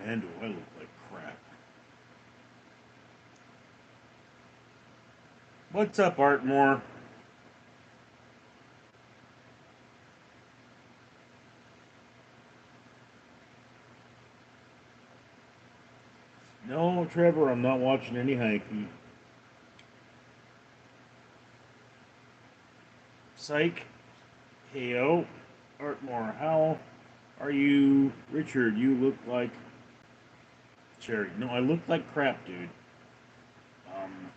Man, do I look like crap. What's up, Artmore? No, Trevor, I'm not watching any Hanky. Psych. Heyo. Artmore, how are you? Richard, you look like Cherry. No, I look like crap, dude. Um,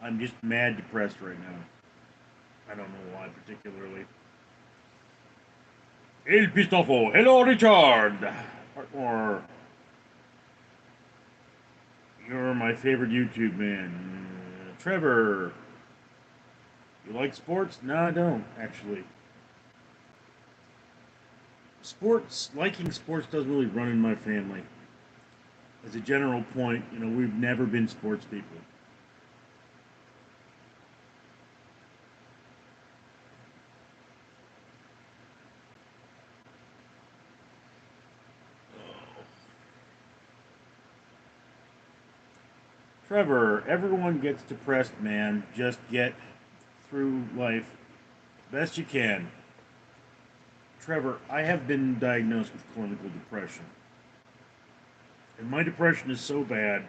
I'm just mad depressed right now. I don't know why particularly. El Pistofo. Hello, Richard. Artmore, you're my favorite YouTube man. Trevor, you like sports? No, I don't, actually. Liking sports doesn't really run in my family. As a general point, we've never been sports people. Trevor, everyone gets depressed, man. Just get through life best you can. Trevor, I have been diagnosed with clinical depression. And my depression is so bad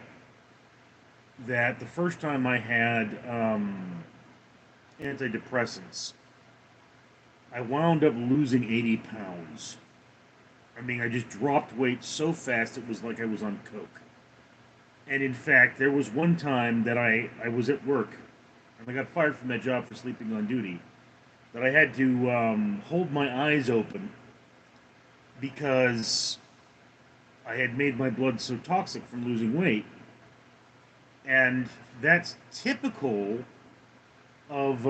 that the first time I had antidepressants, I wound up losing 80 pounds. I mean, I just dropped weight so fast it was like I was on coke. And in fact, there was one time that I was at work and I got fired from that job for sleeping on duty, that I had to hold my eyes open because I had made my blood so toxic from losing weight. And that's typical of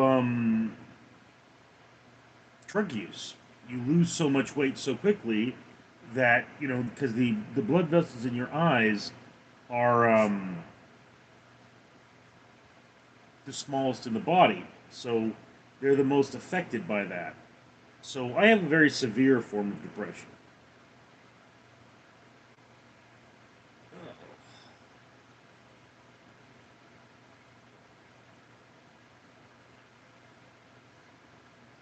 drug use. You lose so much weight so quickly that, because the blood vessels in your eyes are the smallest in the body. So they're the most affected by that. So I have a very severe form of depression.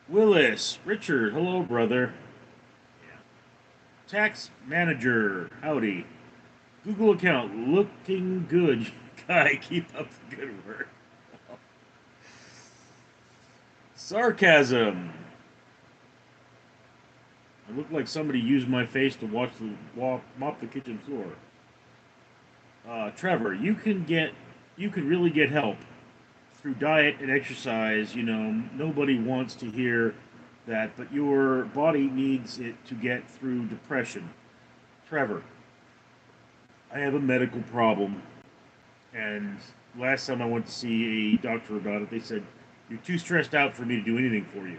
Willis, Richard, hello, brother. Tax manager, howdy. Google account, looking good. Guy, keep up the good work. Sarcasm. I look like somebody used my face to mop the kitchen floor. Trevor, you can really get help through diet and exercise. Nobody wants to hear that, but your body needs it to get through depression. Trevor, I have a medical problem, and last time I went to see a doctor about it, they said, "You're too stressed out for me to do anything for you,"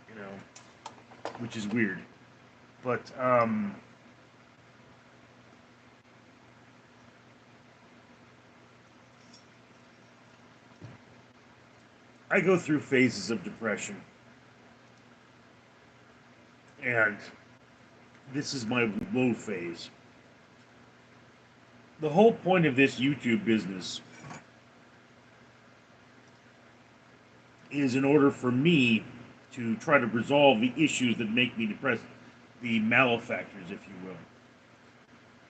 you know, which is weird. But, I go through phases of depression, and this is my low phase. The whole point of this YouTube business is in order for me to try to resolve the issues that make me depressed, the malefactors, if you will.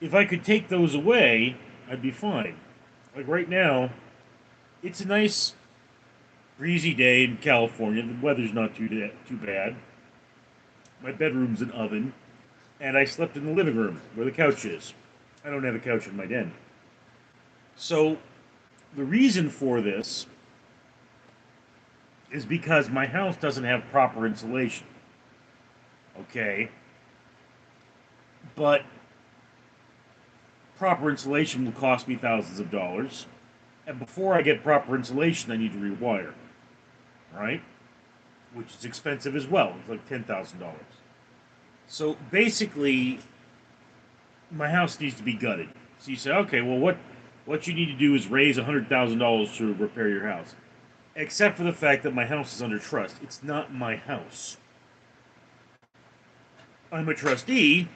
If I could take those away, I'd be fine. Like right now, it's a nice breezy day in California. The weather's not too bad. My bedroom's an oven, and I slept in the living room where the couch is. I don't have a couch in my den. So the reason for this is because my house doesn't have proper insulation. Okay? But proper insulation will cost me thousands of dollars. And before I get proper insulation, I need to rewire. Right? Which is expensive as well. It's like $10,000. So basically, my house needs to be gutted. So you say, okay, well, what you need to do is raise $100,000 to repair your house. Except for the fact that my house is under trust. It's not my house. I'm a trustee,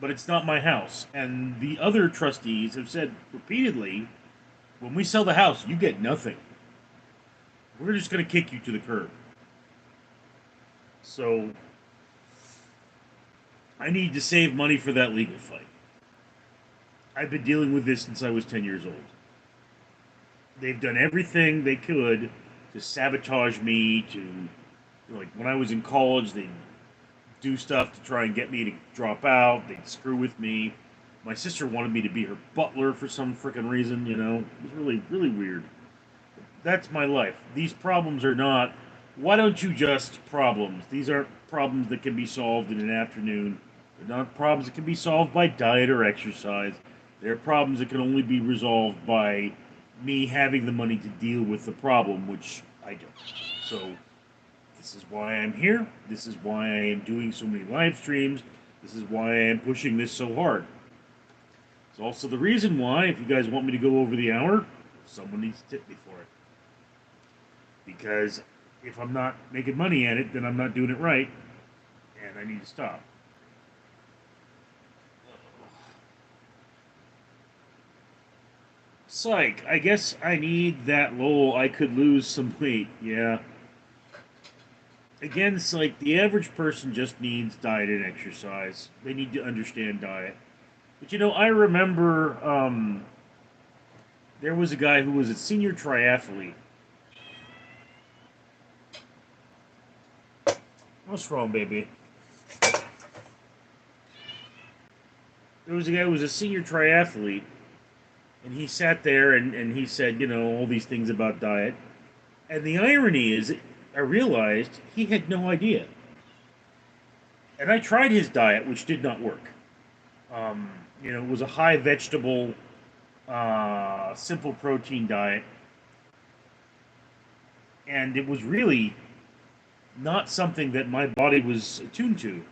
but it's not my house. And the other trustees have said repeatedly, when we sell the house, you get nothing. We're just going to kick you to the curb. So I need to save money for that legal fight. I've been dealing with this since I was 10 years old. They've done everything they could to sabotage me, to, like, when I was in college, they'd do stuff to try and get me to drop out. They'd screw with me. My sister wanted me to be her butler for some freaking reason, you know? It was really, really weird. That's my life. These problems are not, why don't you just problems? These aren't problems that can be solved in an afternoon. They're not problems that can be solved by diet or exercise. They're problems that can only be resolved by me having the money to deal with the problem, which I don't. So, this is why I'm here. This is why I am doing so many live streams. This is why I am pushing this so hard. It's also the reason why, if you guys want me to go over the hour, someone needs to tip me for it. Because if I'm not making money at it, then I'm not doing it right, and I need to stop. Psych, I guess I need that lol. I could lose some weight. Yeah. Again, it's like the average person just needs diet and exercise. They need to understand diet. But you know, I remember there was a guy who was a senior triathlete. What's wrong, baby? There was a guy who was a senior triathlete, and he sat there and he said, you know, all these things about diet. And the irony is, I realized he had no idea. And I tried his diet, which did not work. You know, it was a high vegetable, simple protein diet. And it was really not something that my body was attuned to.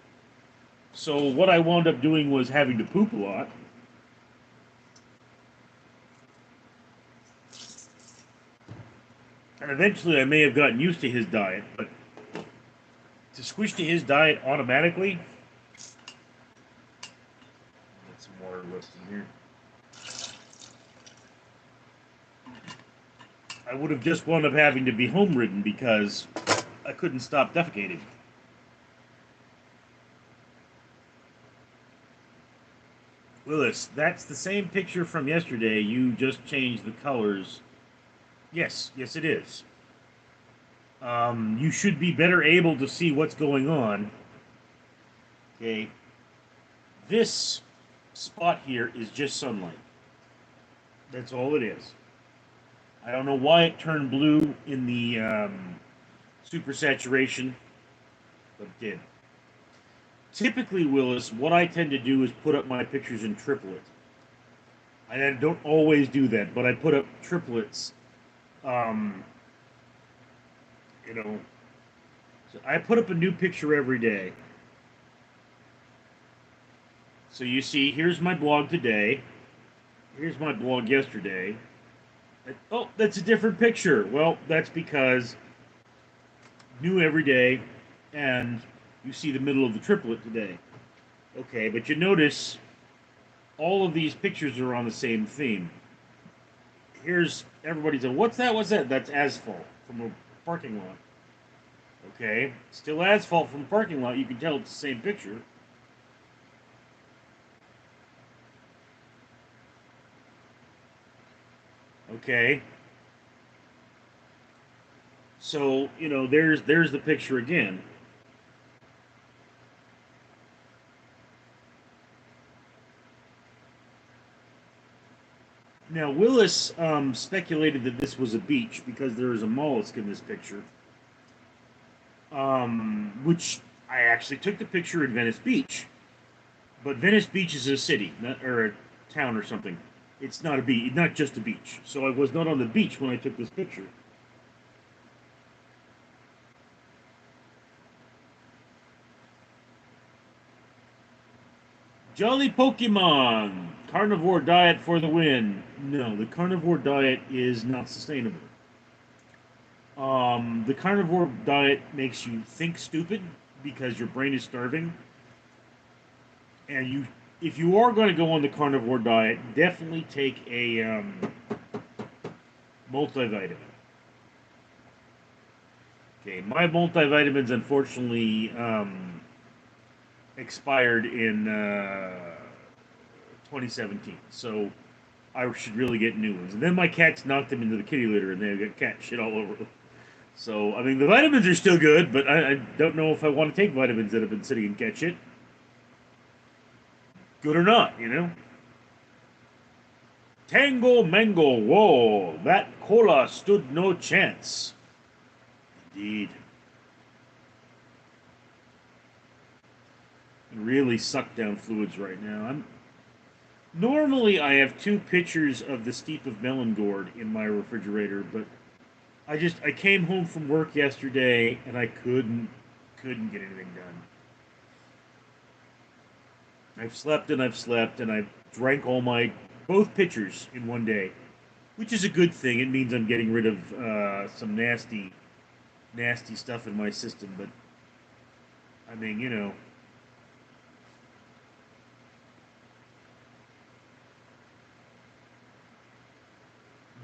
So what I wound up doing was having to poop a lot. And eventually I may have gotten used to his diet, but to switch to his diet automatically. Get some water left in here. I would have just wound up having to be home ridden because I couldn't stop defecating. Willis, that's the same picture from yesterday. You just changed the colors. Yes, yes, it is. You should be better able to see what's going on. Okay. This spot here is just sunlight. That's all it is. I don't know why it turned blue in the super saturation, but it did. Typically, Willis, what I tend to do is put up my pictures in triplet. I don't always do that, but I put up triplets. Um, you know, so I put up a new picture every day. So you see, here's my blog today. Here's my blog yesterday. Oh, that's a different picture. Well, that's because new every day, and you see the middle of the triplet today. Okay, but you notice all of these pictures are on the same theme. Here's everybody said, "What's that? What's that?" That's asphalt from a parking lot. Okay, still asphalt from a parking lot. You can tell it's the same picture. Okay, so you know, there's the picture again. Now Willis speculated that this was a beach because there is a mollusk in this picture, which I actually took the picture at Venice Beach. But Venice Beach is a city, not, or a town or something. It's not a beach, not just a beach. So I was not on the beach when I took this picture. Jolly Pokemon! Carnivore diet for the win. No, the carnivore diet is not sustainable. The carnivore diet makes you think stupid because your brain is starving, and if you are going to go on the carnivore diet, definitely take a multivitamin. Okay, my multivitamins unfortunately expired in 2017, so I should really get new ones. And then my cats knocked them into the kitty litter, and they got cat shit all over them. So I mean, the vitamins are still good, but I don't know if I want to take vitamins that have been sitting in cat shit. Good or not, you know. Tango Mango, whoa, that cola stood no chance. Indeed. Really suck down fluids right now. Normally I have 2 pitchers of the Steep of Melon Gourd in my refrigerator, but I came home from work yesterday and I couldn't get anything done. I've slept and I've drank all my both pitchers in one day, which is a good thing. It means I'm getting rid of some nasty stuff in my system. But I mean, you know,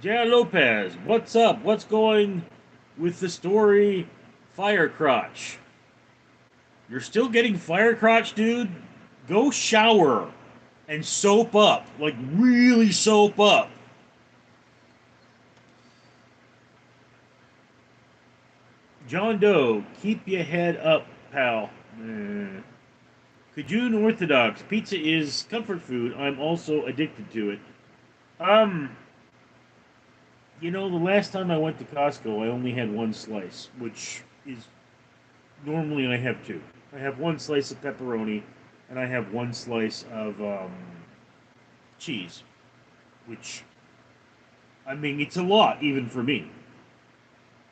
Jay Lopez, what's up? What's going with the story Fire Crotch? You're still getting Fire Crotch, dude? Go shower and soap up. Like, really soap up. John Doe, keep your head up, pal. Cajun Orthodox, pizza is comfort food. I'm also addicted to it. Um, the last time I went to Costco, I only had one slice, which is normally I have two. I have one slice of pepperoni, and I have one slice of cheese, which, I mean, it's a lot even for me.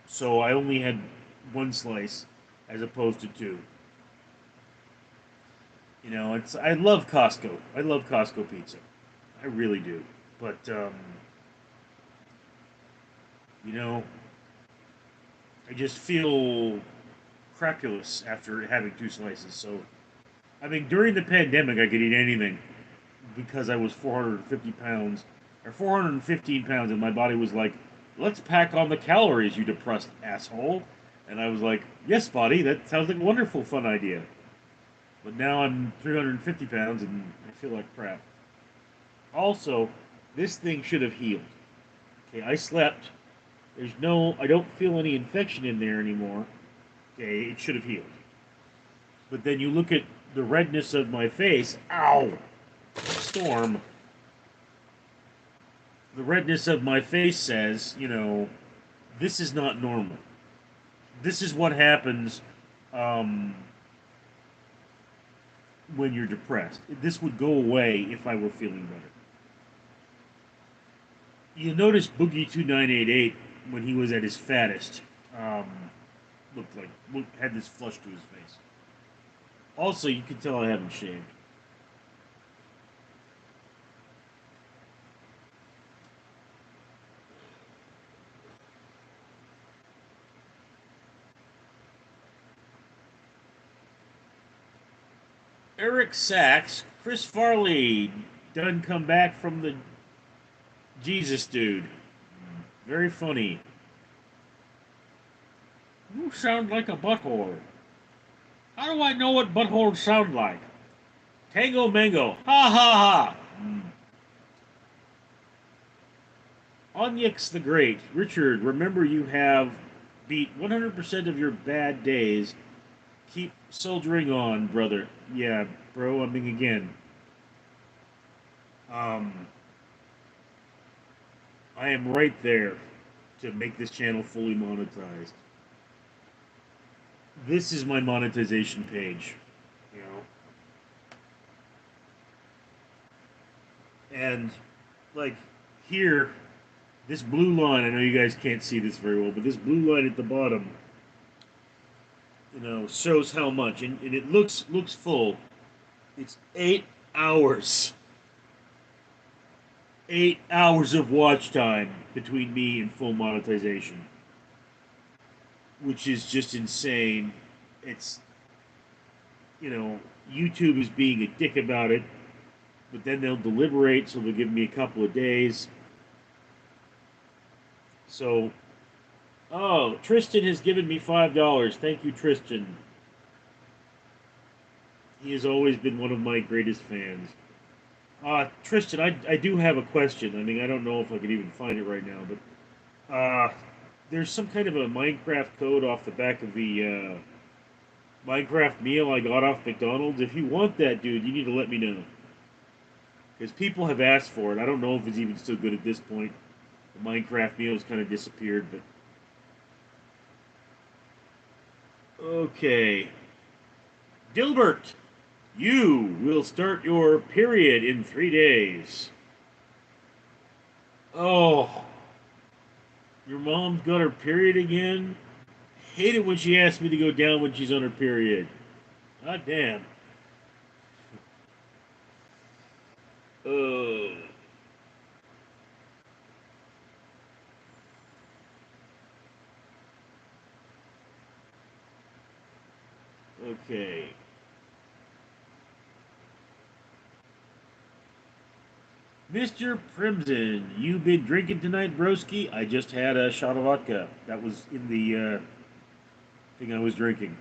So I only had one slice as opposed to two. I love Costco. I love Costco pizza. I really do. But you know, I just feel crapulous after having two slices. So, I mean, during the pandemic, I could eat anything because I was 450 pounds or 415 pounds, and my body was like, "Let's pack on the calories, you depressed asshole." And I was like, "Yes, body, that sounds like a wonderful, fun idea." But now I'm 350 pounds and I feel like crap. Also, this thing should have healed. Okay, I slept. I don't feel any infection in there anymore. Okay, it should have healed. But then you look at the redness of my face. Ow! Storm. The redness of my face says, this is not normal. This is what happens um, when you're depressed. This would go away if I were feeling better. You notice Boogie2988 when he was at his fattest had this flush to his face. Also, you can tell I haven't shaved. Eric Sachs, Chris Farley, done come back from the Jesus dude. Very funny. You sound like a butthole. How do I know what buttholes sound like? Tango Mango. Ha ha ha. Onyx the Great. Richard, remember you have beat 100% of your bad days. Keep soldiering on, brother. Yeah, bro, I mean, again. I am right there to make this channel fully monetized. This is my monetization page, you know. And, like, here, this blue line, I know you guys can't see this very well, but this blue line at the bottom, shows how much. And it looks full. It's 8 hours. 8 hours of watch time between me and full monetization, which is just insane. It's, YouTube is being a dick about it. but then they'll deliberate, so they'll give me a couple of days. So, oh, Tristan has given me $5. Thank you, Tristan. He has always been one of my greatest fans. Tristan, I do have a question. I mean, I don't know if I can even find it right now, but there's some kind of a Minecraft code off the back of the Minecraft meal I got off McDonald's. If you want that, dude, you need to let me know. Because people have asked for it. I don't know if it's even still good at this point. The Minecraft meal has kind of disappeared, but... Okay. Dilbert, you will start your period in 3 days. Oh, your mom's got her period again? Hate it when she asks me to go down when she's on her period. God damn. Oh. Okay. Mr. Primson, you been drinking tonight, broski? I just had a shot of vodka. That was in the thing I was drinking.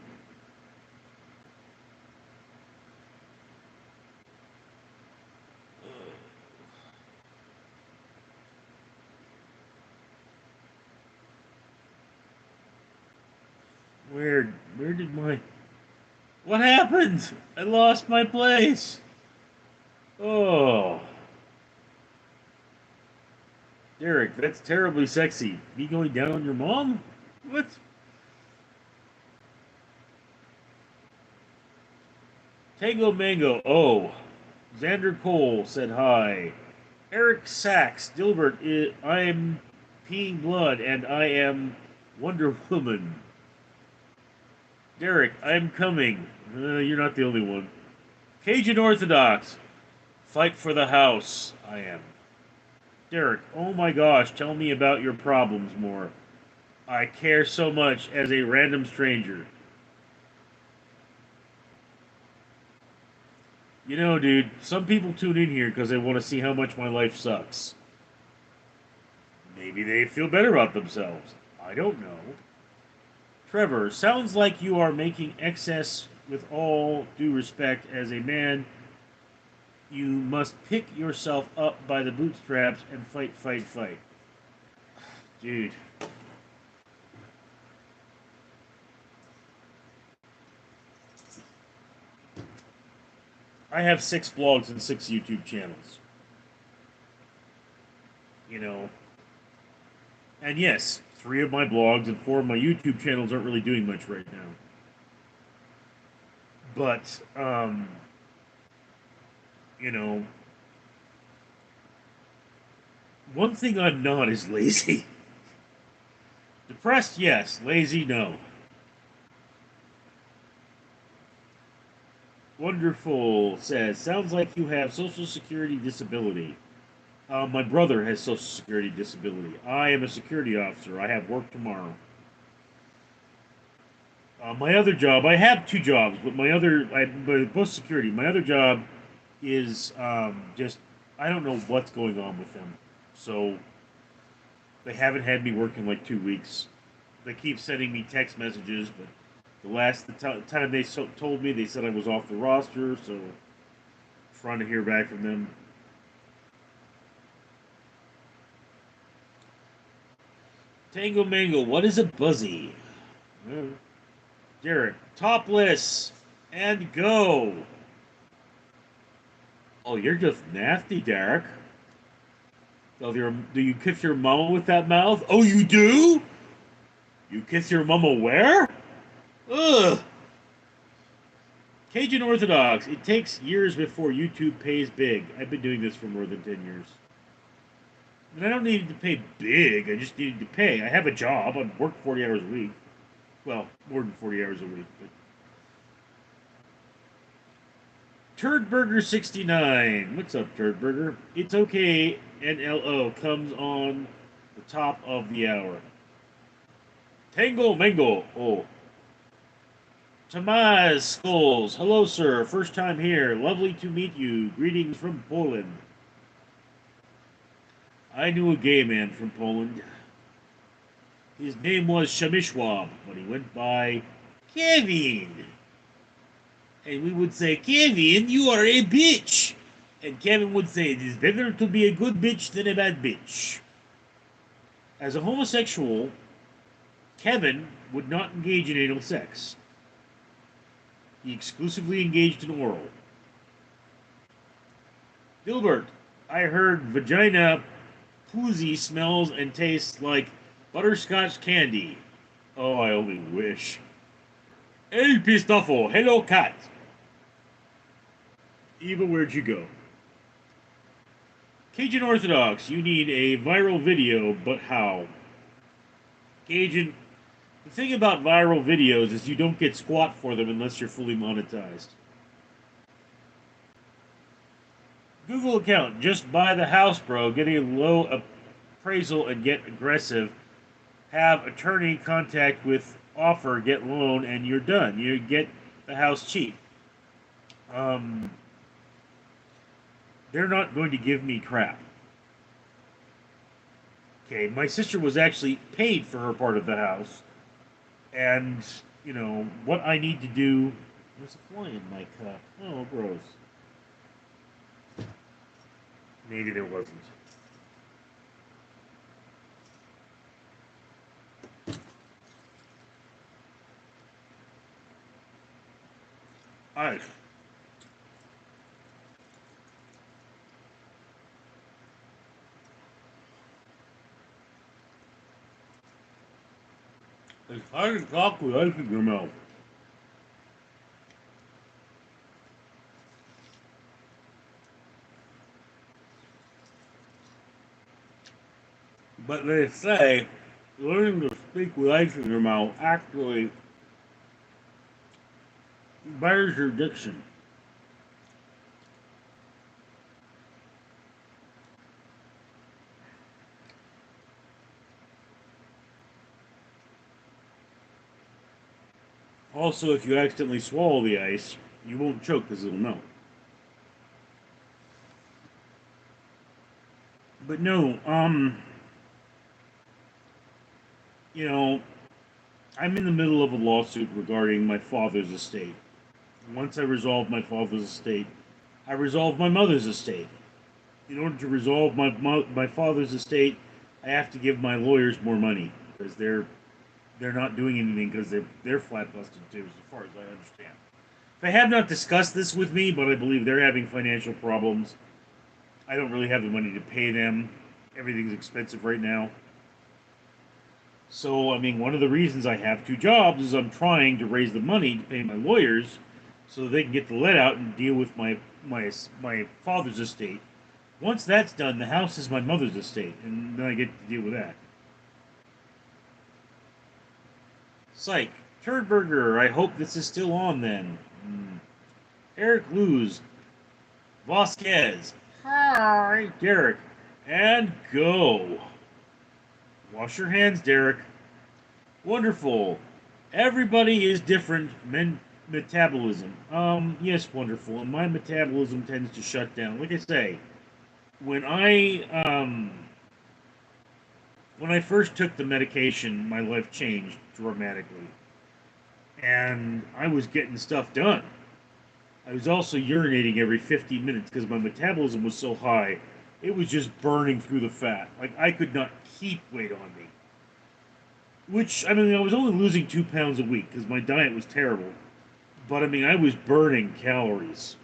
Where did my... What happened? I lost my place. Oh. Derek, that's terribly sexy. Me going down on your mom? What? Tango Mango. Oh. Xander Cole said hi. Eric Sachs. Dilbert, I am peeing blood and I am Wonder Woman. Derek, I'm coming. You're not the only one. Cajun Orthodox. Fight for the house. I am. Derek, oh my gosh, tell me about your problems more. I care so much as a random stranger. You know, dude, some people tune in here because they want to see how much my life sucks. Maybe they feel better about themselves. I don't know. Trevor, sounds like you are making excess with all due respect. As a man, you must pick yourself up by the bootstraps and fight, fight, fight. Dude. I have 6 blogs and 6 YouTube channels. You know. And yes, 3 of my blogs and 4 of my YouTube channels aren't really doing much right now. But, you know, one thing I'm not is lazy. Depressed, yes. Lazy, no. Wonderful says, sounds like you have Social Security disability. My brother has Social Security disability. I am a security officer. I have work tomorrow. My other job, I have 2 jobs, but both security. My other job is just, I don't know what's going on with them. So, they haven't had me work in like 2 weeks. They keep sending me text messages, but time they told me, they said I was off the roster, so I'm trying to hear back from them. Tango Mango, what is a buzzy? Derek, topless and go. Oh, you're just nasty, Derek. Oh, do you kiss your mama with that mouth? Oh, you do? You kiss your mama where? Ugh. Cajun Orthodox. It takes years before YouTube pays big. I've been doing this for more than 10 years. And I don't need to pay big. I just needed to pay. I have a job. I work 40 hours a week. Well, more than 40 hours a week. But Turdburger69. What's up, Turdburger? It's okay. NLO comes on the top of the hour. Tango Mango. Oh. Tamaz Skulls. Hello, sir. First time here. Lovely to meet you. Greetings from Poland. I knew a gay man from Poland. His name was Shamishwab, but he went by Kevin. And we would say, Kevin, you are a bitch. And Kevin would say, it is better to be a good bitch than a bad bitch. As a homosexual, Kevin would not engage in anal sex. He exclusively engaged in oral. Gilbert, I heard vagina poozy smells and tastes like butterscotch candy. Oh, I only wish. El Pistofo, hello cat. Eva, where'd you go? Cajun Orthodox, you need a viral video, but how? Cajun, the thing about viral videos is you don't get squat for them unless you're fully monetized. Google account, just buy the house, bro. Get a low appraisal and get aggressive. Have attorney contact with offer, get loan, and you're done. You get the house cheap. They're not going to give me crap. Okay, my sister was actually paid for her part of the house. And, you know, what I need to do... There's a fly in my cup. Oh, gross. Maybe there wasn't. Ice. It's hard to talk with ice in your mouth. But they say learning to speak with ice in your mouth actually betters your diction. Also, if you accidentally swallow the ice, you won't choke because it'll melt. But no, you know, I'm in the middle of a lawsuit regarding my father's estate. Once I resolve my father's estate, I resolve my mother's estate. In order to resolve my father's estate, I have to give my lawyers more money because they're not doing anything because they're flat busted too, as far as I understand. They have not discussed this with me, but I believe they're having financial problems. I don't really have the money to pay them. Everything's expensive right now. So, I mean, one of the reasons I have two jobs is I'm trying to raise the money to pay my lawyers so they can get the let out and deal with my father's estate. Once that's done, the house is my mother's estate, and then I get to deal with that. Psych. Turdburger, I hope this is still on then. Eric Luz. Vasquez. Hi. Derek. And go. Wash your hands, Derek. Wonderful. Everybody is different. Metabolism. Yes, wonderful. And my metabolism tends to shut down. Like I say, when I first took the medication, my life changed dramatically. And I was getting stuff done. I was also urinating every 15 minutes because my metabolism was so high, it was just burning through the fat. Like, I could not keep weight on me. Which, I mean, I was only losing 2 pounds a week because my diet was terrible. But, I mean, I was burning calories.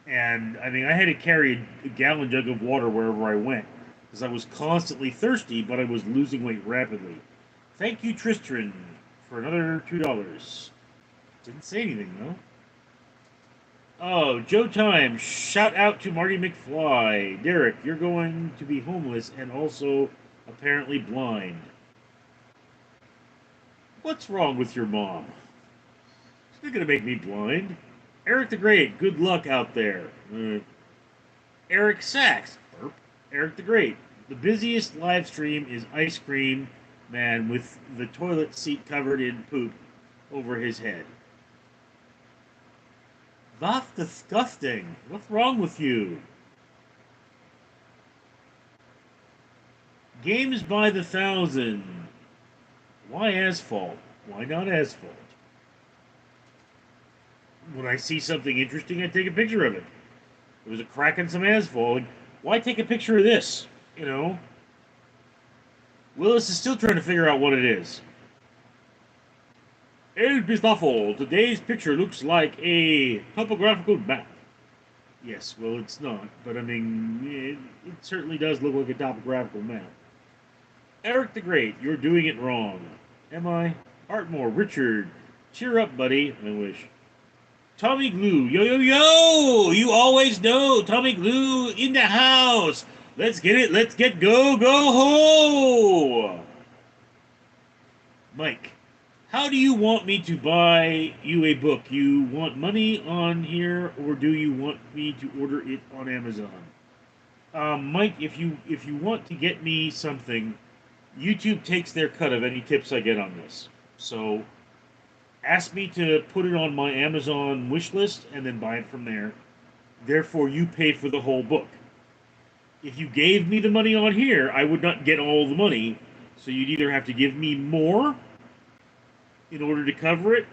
And, I mean, I had to carry a gallon jug of water wherever I went because I was constantly thirsty, but I was losing weight rapidly. Thank you, Tristan, for another $2. Didn't say anything, though. Oh, Joe Time. Shout out to Marty McFly. Derek, you're going to be homeless and also apparently blind. What's wrong with your mom? She's not going to make me blind. Eric the Great, good luck out there. Eric Sachs. Burp. Eric the Great. The busiest live stream is Ice Cream Man with the toilet seat covered in poop over his head. That's disgusting. What's wrong with you? Games by the thousand. Why asphalt? Why not asphalt? When I see something interesting, I take a picture of it. There was a crack in some asphalt. Why take a picture of this? You know? Willis is still trying to figure out what it is. El Bistoffel, today's picture looks like a topographical map. Yes, well, it's not, but I mean, it certainly does look like a topographical map. Eric the Great, you're doing it wrong. Am I? Artmore, Richard, cheer up, buddy. I wish. Tommy Glue, yo yo yo! You always know Tommy Glue in the house. Let's get it. Let's get go go ho! Mike, how do you want me to buy you a book? You want money on here, or do you want me to order it on Amazon? Mike, if you want to get me something, YouTube takes their cut of any tips I get on this. So ask me to put it on my Amazon wish list and then buy it from there. Therefore, you pay for the whole book. If you gave me the money on here, I would not get all the money. So you'd either have to give me more in order to cover it,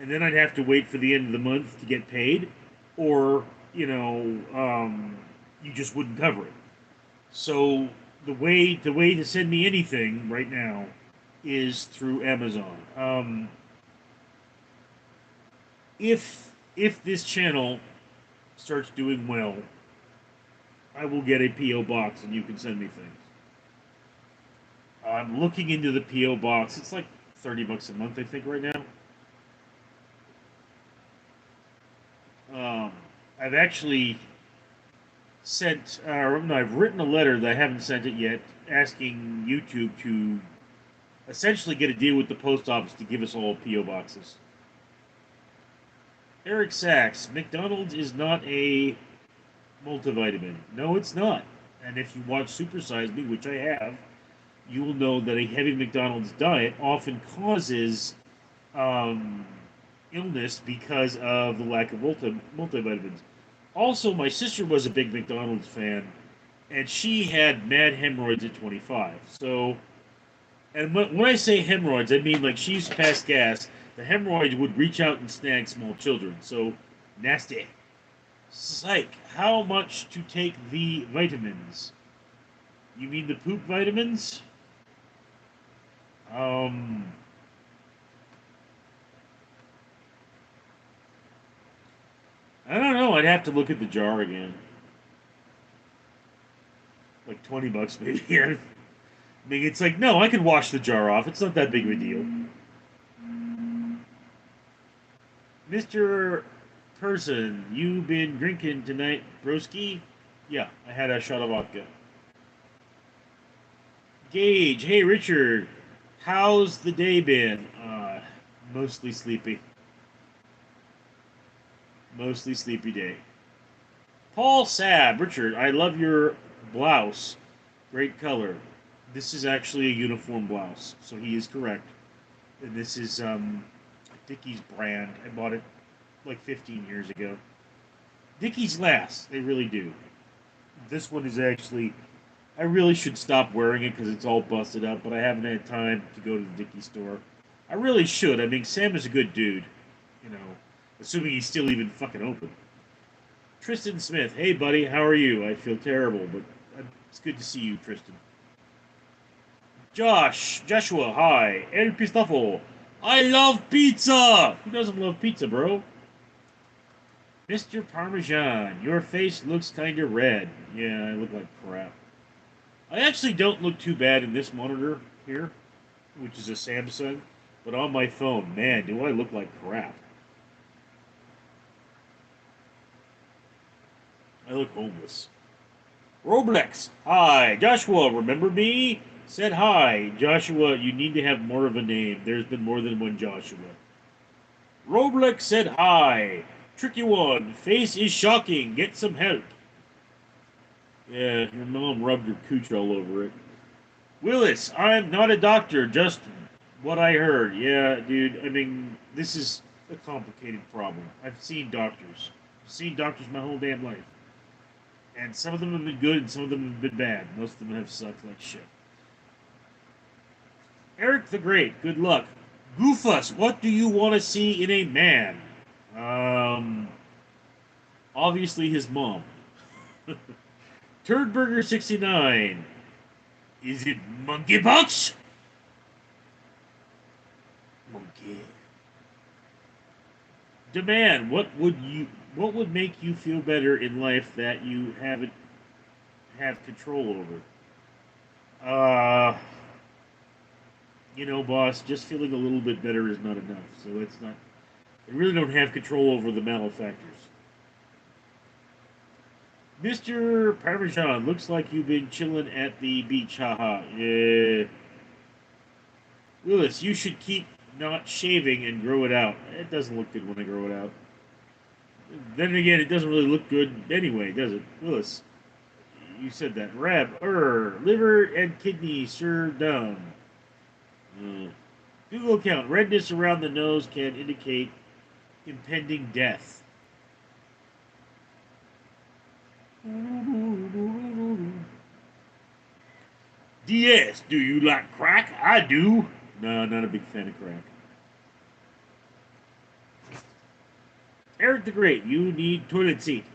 and then I'd have to wait for the end of the month to get paid, or you just wouldn't cover it. So the way to send me anything right now is through Amazon. If this channel starts doing well, I will get a PO box and you can send me things. I'm looking into the PO box. It's like $30 a month, I think, right now. I've actually sent, no, I've written a letter that I haven't sent it yet, asking YouTube to essentially get a deal with the post office to give us all PO boxes. Eric Sachs, McDonald's is not a multivitamin. No, it's not. And if you watch Super Size Me, which I have, you will know that a heavy McDonald's diet often causes illness because of the lack of multivitamins. Also, my sister was a big McDonald's fan, and she had mad hemorrhoids at 25. So, and when I say hemorrhoids, I mean like she used to pass gas. The hemorrhoid would reach out and snag small children. So, nasty. Psych. How much to take the vitamins? You mean the poop vitamins? I don't know. I'd have to look at the jar again. Like $20 maybe. I mean, it's like, no, I can wash the jar off. It's not that big of a deal. Mr. Person, you been drinking tonight, broski? Yeah, I had a shot of vodka. Gage, hey Richard, how's the day been? Mostly sleepy. Mostly sleepy day. Paul Sab, Richard, I love your blouse. Great color. This is actually a uniform blouse, so he is correct. And this is Dickies brand. I bought it like 15 years ago. Dickies last, they really do. This one is actually, I really should stop wearing it because it's all busted up, but I haven't had time to go to the Dickies store. I really should. I mean, Sam is a good dude, you know, assuming he's still even fucking open. Tristan Smith, hey buddy, how are you? I feel terrible, but it's good to see you, Tristan. Joshua, hi. El Pistafo, I love pizza! Who doesn't love pizza, bro? Mr. Parmesan, your face looks kinda red. Yeah, I look like crap. I actually don't look too bad in this monitor here, which is a Samsung, but on my phone, man, do I look like crap. I look homeless. Roblex, hi. Joshua, remember me? Said hi. Joshua, you need to have more of a name. There's been more than one Joshua. Roblex said hi. Tricky one. Face is shocking. Get some help. Yeah, your mom rubbed her cooch all over it. Willis, I'm not a doctor, just what I heard. Yeah, dude, I mean, this is a complicated problem. I've seen doctors. I've seen doctors my whole damn life. And some of them have been good and some of them have been bad. Most of them have sucked like shit. Eric the Great, good luck. Goofus, what do you want to see in a man? Obviously his mom. Turdburger69, is it monkeypox? Monkey. Demand, what would make you feel better in life that you haven't have control over? Boss, just feeling a little bit better is not enough. So it's not. I really don't have control over the malefactors. Mr. Parmesan, looks like you've been chilling at the beach, haha. Willis, you should keep not shaving and grow it out. It doesn't look good when I grow it out. Then again, it doesn't really look good anyway, does it? Willis, you said that. Rab, liver and kidney, sir, down. Google account, redness around the nose can indicate impending death. DS, do you like crack? I do. No, not a big fan of crack. Eric the Great, you need toilet seat.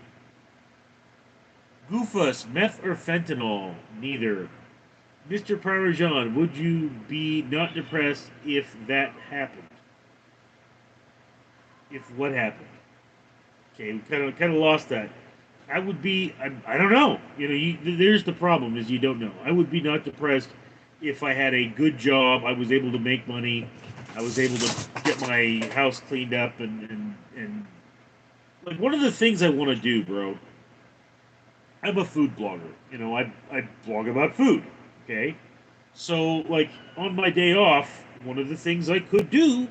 Goofus, meth or fentanyl? Neither. Mr. Parmesan, would you be not depressed if that happened? If what happened? Okay, we kind of lost that. I would be. I don't know. There's the problem is you don't know. I would be not depressed if I had a good job. I was able to make money. I was able to get my house cleaned up and like one of the things I want to do, bro. I'm a food blogger. I blog about food. Okay, so like on my day off, one of the things I could do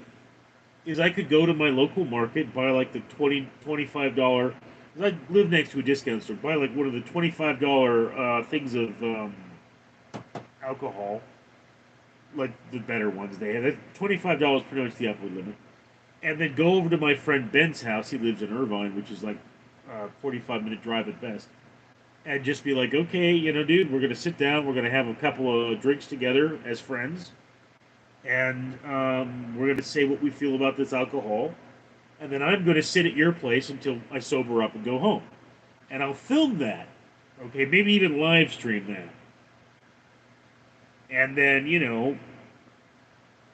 is I could go to my local market, buy like the $25. I live next to a discount store. Buy like one of the $25 things of alcohol, like the better ones they have. $25 pretty much the upper limit, and then go over to my friend Ben's house. He lives in Irvine, which is like a 45-minute drive at best, and just be like, okay, dude, we're gonna sit down. We're gonna have a couple of drinks together as friends, and we're gonna say what we feel about this alcohol. And then I'm going to sit at your place until I sober up and go home. And I'll film that. Okay, maybe even live stream that. And then,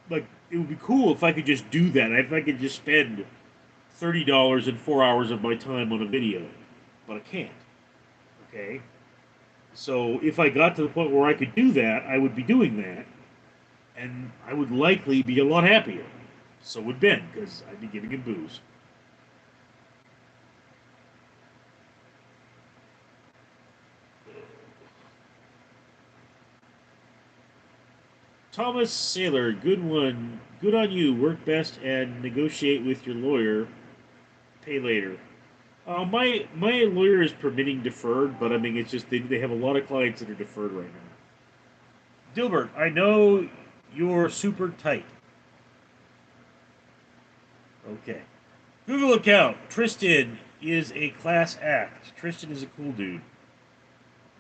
like, it would be cool if I could just do that. If I could just spend $30 and 4 hours of my time on a video. But I can't. Okay? So if I got to the point where I could do that, I would be doing that. And I would likely be a lot happier. So would Ben, because I'd be giving him booze. Thomas Saylor, good one. Good on you. Work best and negotiate with your lawyer. Pay later. My lawyer is permitting deferred, but I mean, it's just they have a lot of clients that are deferred right now. Dilbert, I know you're super tight. Okay. Google account. Tristan is a class act. Tristan is a cool dude.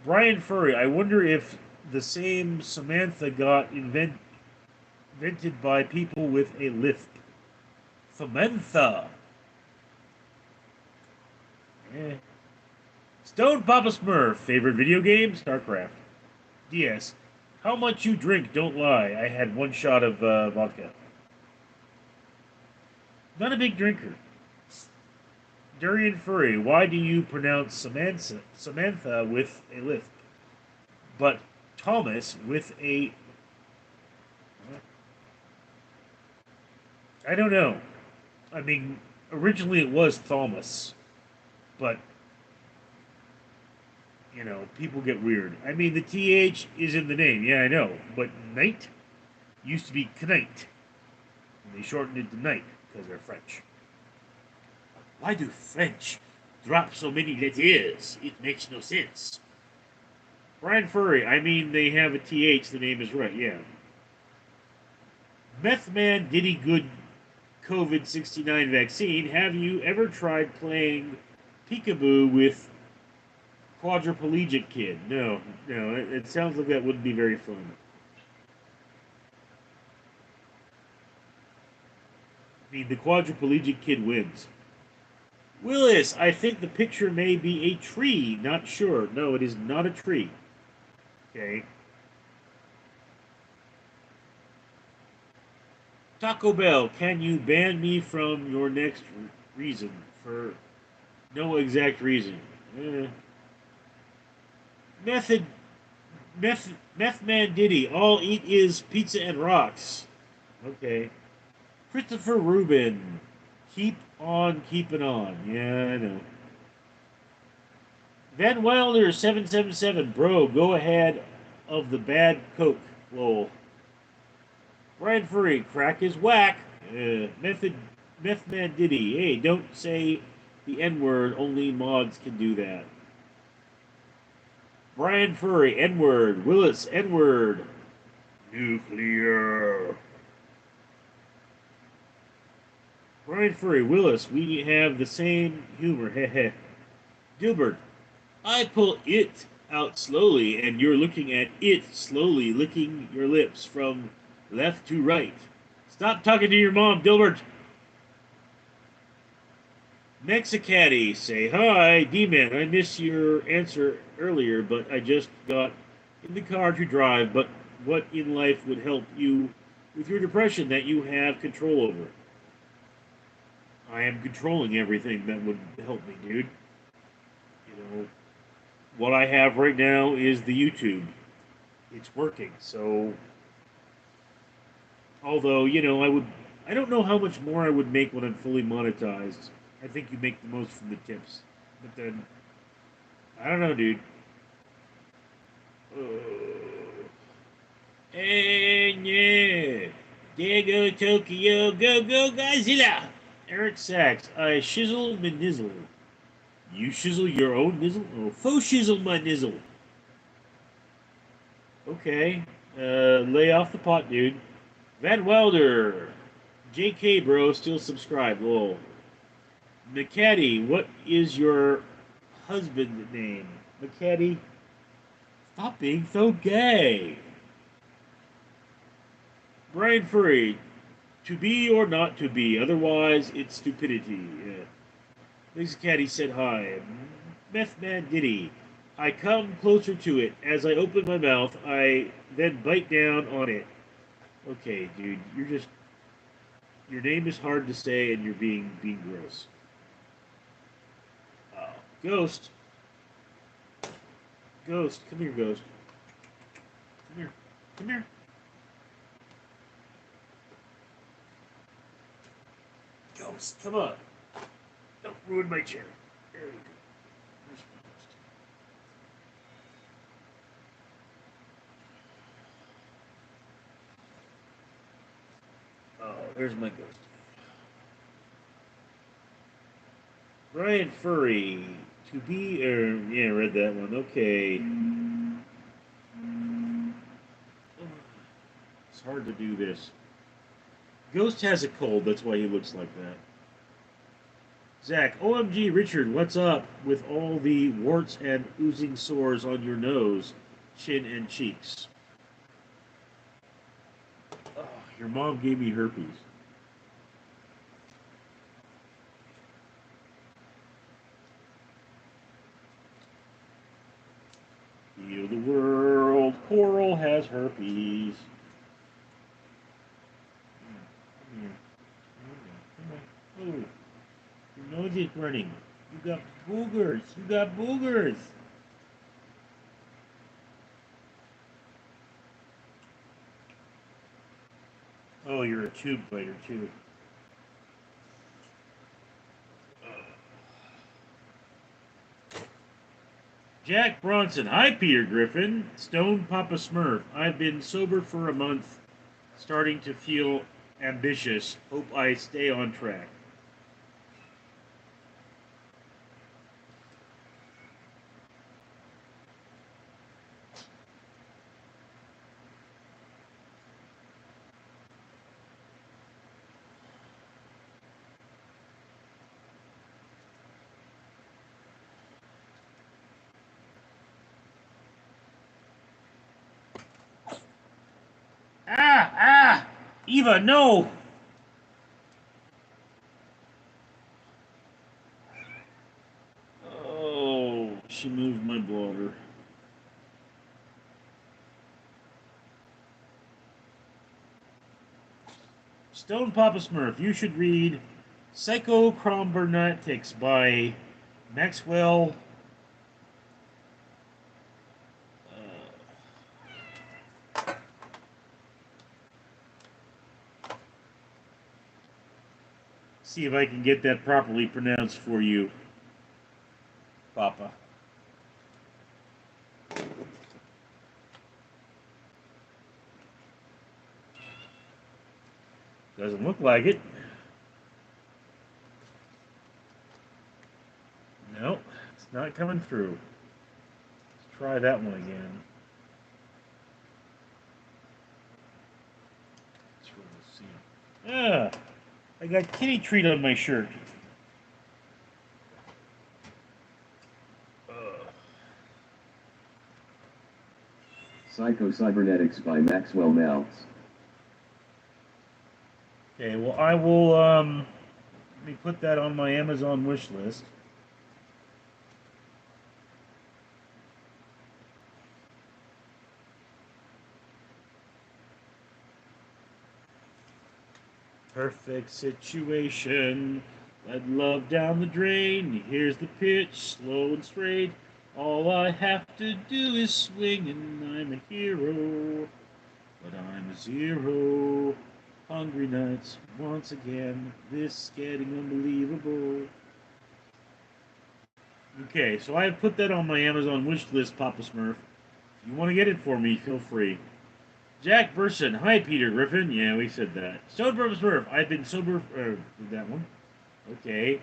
Brian Furry. I wonder if the same Samantha got invented by people with a lisp. Samantha. Stone Papa Smurf. Favorite video game? StarCraft. DS. How much you drink? Don't lie. I had one shot of vodka. Not a big drinker. Durian Furry, why do you pronounce Samantha with a lisp, but Thomas with a... I don't know. I mean, originally it was Thomas, but, people get weird. I mean, the TH is in the name, yeah, I know, but Knight used to be Knight, and they shortened it to Knight because they're French. Why do French drop so many letters? It makes no sense. Brian Furry, I mean, they have a TH, the name is right, yeah. Meth Man Diddy Good COVID 69 vaccine, have you ever tried playing peekaboo with quadriplegic kid? No, no, it sounds like that wouldn't be very fun. The quadriplegic kid wins. Willis, I think the picture may be a tree. Not sure. No, it is not a tree. Okay. Taco Bell, can you ban me from your next reason for no exact reason? Eh. Method, meth man Diddy, all eat is pizza and rocks. Okay. Christopher Rubin, keep on keeping on. Yeah, I know. Van Wilder 777, bro, go ahead of the bad coke. Lol. Brian Furry, crack is whack. Meth man Diddy. Hey, don't say the N word. Only mods can do that. Brian Furry, N word. Willis, N word. Nuclear. Brian Furry, Willis, we have the same humor. Heh. Gilbert, I pull it out slowly, and you're looking at it slowly, licking your lips from left to right. Stop talking to your mom, Dilbert. Mexicatty, say hi. D-Man, I missed your answer earlier, but I just got in the car to drive. But what in life would help you with your depression that you have control over? I am controlling everything that would help me, dude. You know, what I have right now is the YouTube. It's working, so although, I don't know how much more I would make when I'm fully monetized. I think you make the most from the tips. But then, I don't know, dude. And yeah. There go Tokyo. Go, go, Godzilla. Eric Sachs. I shizzle my nizzle. You shizzle your own nizzle? Oh, faux shizzle my nizzle. Okay. Lay off the pot, dude. Van Wilder. JK, bro, still subscribed. Lol. McCaddy, what is your husband name? McCaddy, stop being so gay. Brian Furry, to be or not to be, otherwise it's stupidity. McCaddy said hi. Meth Man Diddy, I come closer to it. As I open my mouth, I then bite down on it. Okay, dude, your name is hard to say and you're being gross. Ghost. Ghost, come here, Ghost. Come here. Come here. Ghost, come on. Don't ruin my chair. There you go. There's my ghost. Oh, there's my ghost. Brian Furry. To be, yeah, read that one. Okay. It's hard to do this. Ghost has a cold, that's why he looks like that. Zach, OMG, Richard, what's up with all the warts and oozing sores on your nose, chin, and cheeks? Oh, your mom gave me herpes. Heal the world, Coral has herpes. Come here. Come on. Oh, your nose is running. You got boogers. You got boogers. Oh, you're a tube fighter, too. Jack Bronson. Hi, Peter Griffin. Stone Papa Smurf. I've been sober for a month, starting to feel ambitious. Hope I stay on track. Eva, no! Oh, she moved my blotter. Stone Papa Smurf, you should read Psychochrombermatics by Maxwell. See if I can get that properly pronounced for you, Papa. Doesn't look like it. No, it's not coming through. Let's try that one again. Let's see. Ah, I got kitty treat on my shirt. Psycho-Cybernetics by Maxwell Maltz. Okay, well, I will, let me put that on my Amazon wish list. Perfect situation. Let love down the drain. Here's the pitch, slow and straight. All I have to do is swing, and I'm a hero. But I'm a zero. Hungry nights once again. This getting unbelievable. Okay, so I have put that on my Amazon wish list, Papa Smurf. If you want to get it for me, feel free. Jack Burson, hi Peter Griffin. Yeah, we said that. Stone Papa Smurf, I've been sober. That one. Okay.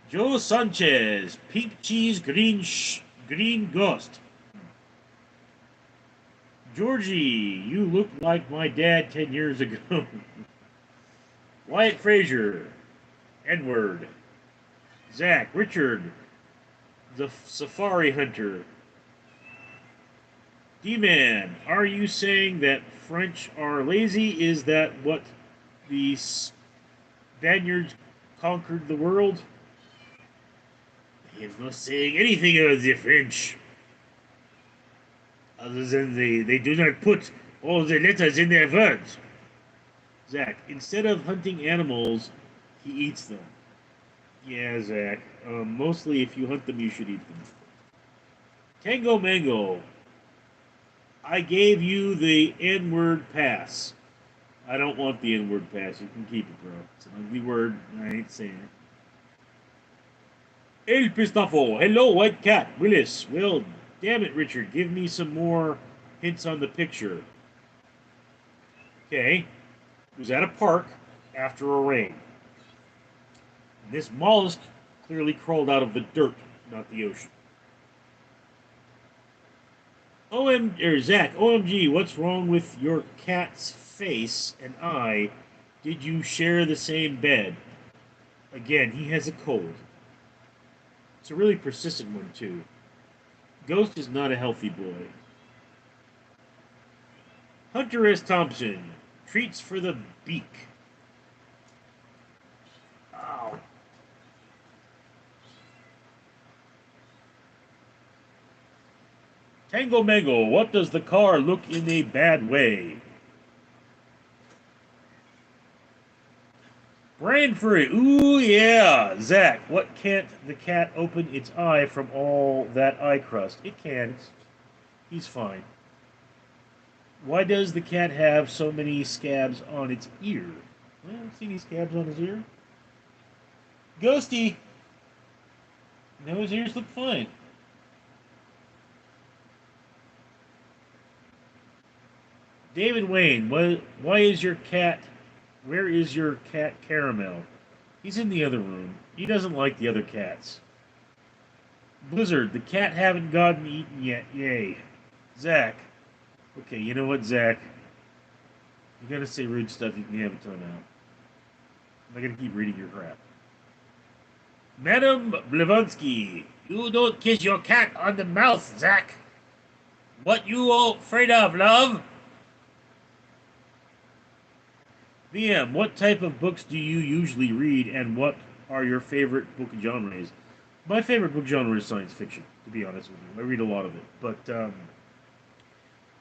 Joe Sanchez, pink cheese, green ghost. Georgie, you look like my dad 10 years ago. Wyatt Frazier, Edward. Zach, Richard, the Safari Hunter. D-Man, are you saying that French are lazy? Is that what the Spaniards conquered the world? I am not saying anything about the French. Other than they do not put all the letters in their words. Zach, instead of hunting animals, he eats them. Yeah, Zach. Mostly if you hunt them, you should eat them. Tango Mango, I gave you the N-word pass. I don't want the N-word pass. You can keep it, bro. It's an ugly word, and I ain't saying it. El Pistafo. Hello, White Cat. Willis. Well, damn it, Richard. Give me some more hints on the picture. Okay. It was at a park after a rain. And this mollusk clearly crawled out of the dirt, not the ocean. Zach, OMG, what's wrong with your cat's face and eye? Did you share the same bed? Again, he has a cold. It's a really persistent one, too. Ghost is not a healthy boy. Hunter S. Thompson, treats for the beak. Ow. Tango Mango, what does the car look in a bad way? Brain Furry, ooh yeah! Zach, what can't the cat open its eye from all that eye crust? It can. He's fine. Why does the cat have so many scabs on its ear? I haven't seen any scabs on his ear. Ghosty! No, his ears look fine. David Wayne, why is your cat... Where is your cat Caramel? He's in the other room. He doesn't like the other cats. Blizzard, the cat haven't gotten eaten yet. Yay. Zach. Okay, you know what, Zach? You gotta say rude stuff, you can have it till now. I'm not gonna keep reading your crap. Madam Blavatsky, you don't kiss your cat on the mouth, Zach. What you all afraid of, love? VM, what type of books do you usually read, and what are your favorite book genres? My favorite book genre is science fiction, to be honest with you. I read a lot of it, but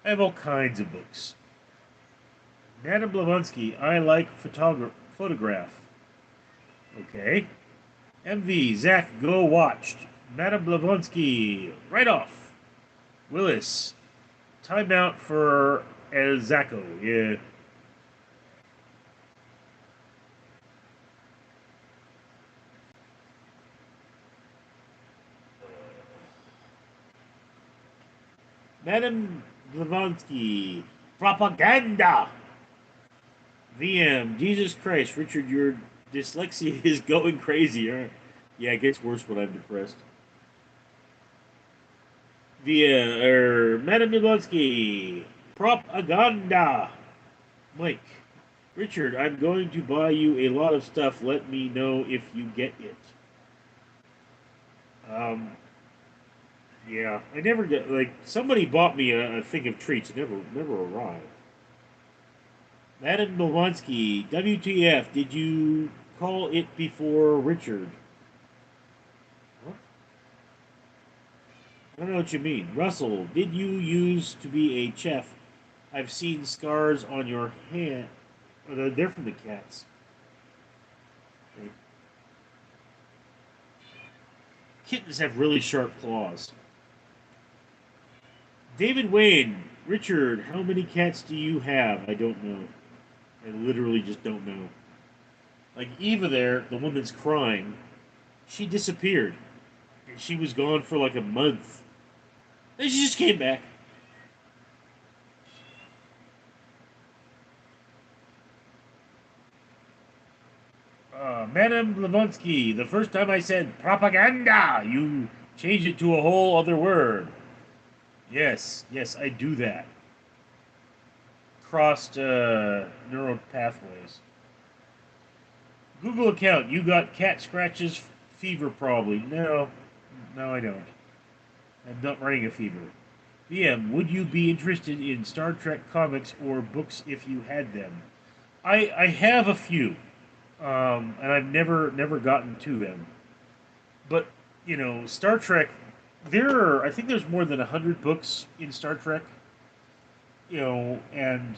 I have all kinds of books. Madame Blavatsky, I like photograph. Okay. MV, Zach, go watched. Madame Blavatsky, right off. Willis, timeout for El Zacco. Yeah. Madame Blavatsky, propaganda. VM, Jesus Christ, Richard, your dyslexia is going crazy. Huh? Yeah, it gets worse when I'm depressed. Madame Blavatsky, propaganda. Mike, Richard, I'm going to buy you a lot of stuff. Let me know if you get it. Um, yeah, I never get like somebody bought me a thing of treats. It never arrived. Madam Blavatsky, WTF? Did you call it before Richard? What? I don't know what you mean. Russell, did you used to be a chef? I've seen scars on your hand. Oh, they're from the cats. Okay. Kittens have really sharp claws. David Wayne, Richard, how many cats do you have? I don't know. I literally just don't know. Like Eva there, the one that's crying, she disappeared. And she was gone for like a month. Then she just came back. Madame Blavatsky, the first time I said propaganda, you changed it to a whole other word. Yes, yes, I do that. Crossed neural pathways. Google account, you got cat scratches fever probably. No, no, I don't. I'm not running a fever. VM, would you be interested in Star Trek comics or books if you had them? I have a few, and I've never gotten to them. But Star Trek. I think there's more than 100 books in Star Trek. And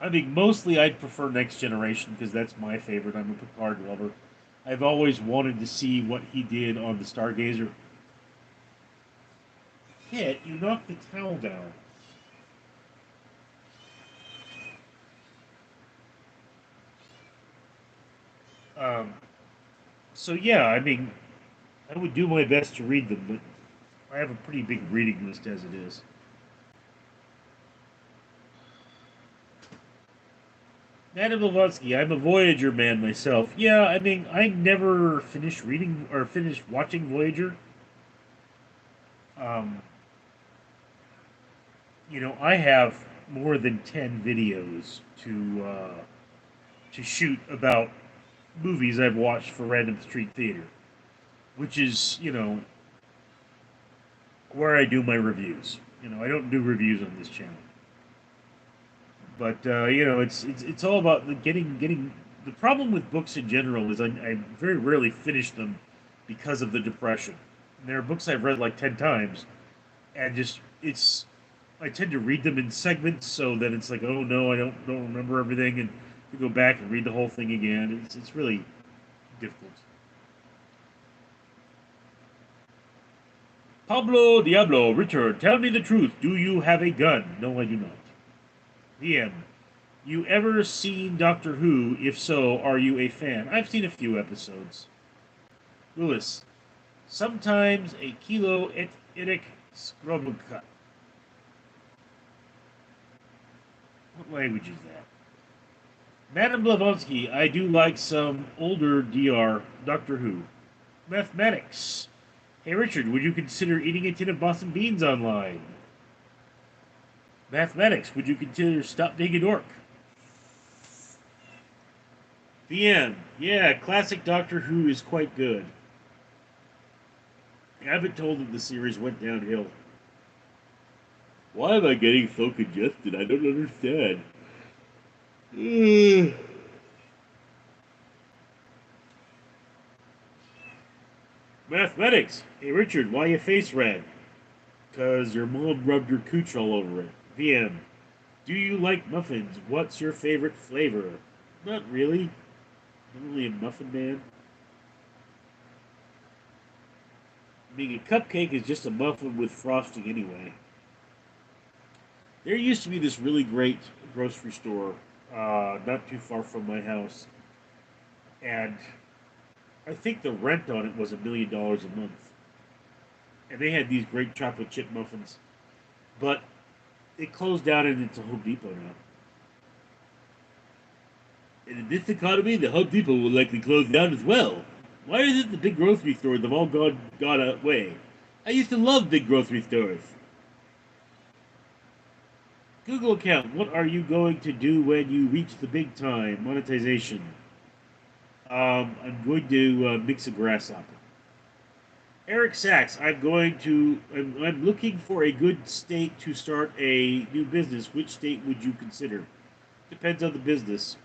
I think mostly I'd prefer Next Generation because that's my favorite. I'm a Picard lover. I've always wanted to see what he did on the Stargazer. Kit, you knocked the towel down. Um, so yeah, I mean, I would do my best to read them, but I have a pretty big reading list as it is. Madam Blavatsky, I'm a Voyager man myself. Yeah, I mean, I never finished reading or finished watching Voyager. Um, I have more than 10 videos to shoot about movies I've watched for Random Street Theater, which is where I do my reviews. I don't do reviews on this channel, but it's all about getting. The problem with books in general is I very rarely finish them because of the depression. And there are books I've read like 10 times, and just it's I tend to read them in segments so that it's like, oh no, I don't remember everything, and to go back and read the whole thing again. It's really difficult. Pablo Diablo, Richard, tell me the truth. Do you have a gun? No, I do not. DM. You ever seen Doctor Who? If so, are you a fan? I've seen a few episodes. Lewis. Sometimes a kilo et idic scrubca. What language is that? Madame Blavatsky, I do like some older Doctor Who. Mathematics. Hey Richard, would you consider eating a tin of Boston beans online? Mathematics, would you consider stop being a dork? The end. Yeah, classic Doctor Who is quite good. I've been told that the series went downhill. Why am I getting so congested? I don't understand. Mm. Mathematics. Hey Richard, why your face red? Cause your mom rubbed your cooch all over it. VM. Do you like muffins? What's your favorite flavor? Not really. I'm only a muffin man. I mean, a cupcake is just a muffin with frosting anyway. There used to be this really great grocery store not too far from my house, and I think the rent on it was $1 million a month. And they had these great chocolate chip muffins, but it closed down and it's a Home Depot now. And in this economy, the Home Depot will likely close down as well. Why is it the big grocery stores have all gone away? I used to love big grocery stores. Google account, what are you going to do when you reach the big time? Monetization. I'm going to mix a grasshopper. Eric Sachs, I'm looking for a good state to start a new business. Which state would you consider? Depends on the business.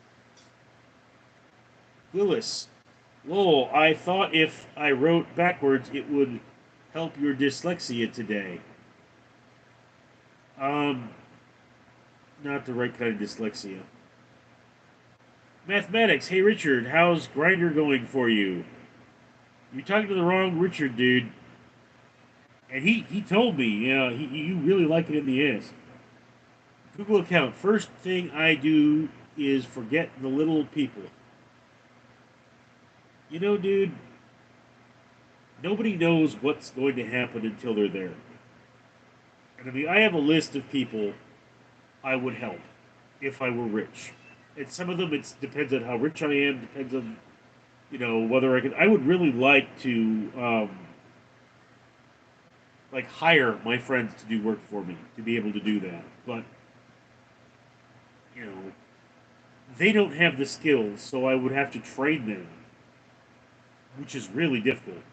Willis, lol, I thought if I wrote backwards it would help your dyslexia today. Um, Not the right kind of dyslexia. Mathematics, hey Richard, how's Grinder going for you? You're talking to the wrong Richard, dude. And he told me, you really like it in the ass. Google account, first thing I do is forget the little people. You know, dude, nobody knows what's going to happen until they're there. And I mean, I have a list of people I would help if I were rich. And some of them, it depends on how rich I am, depends on, whether I can. I would really like to, like, hire my friends to do work for me to be able to do that. But, you know, they don't have the skills, so I would have to train them, which is really difficult.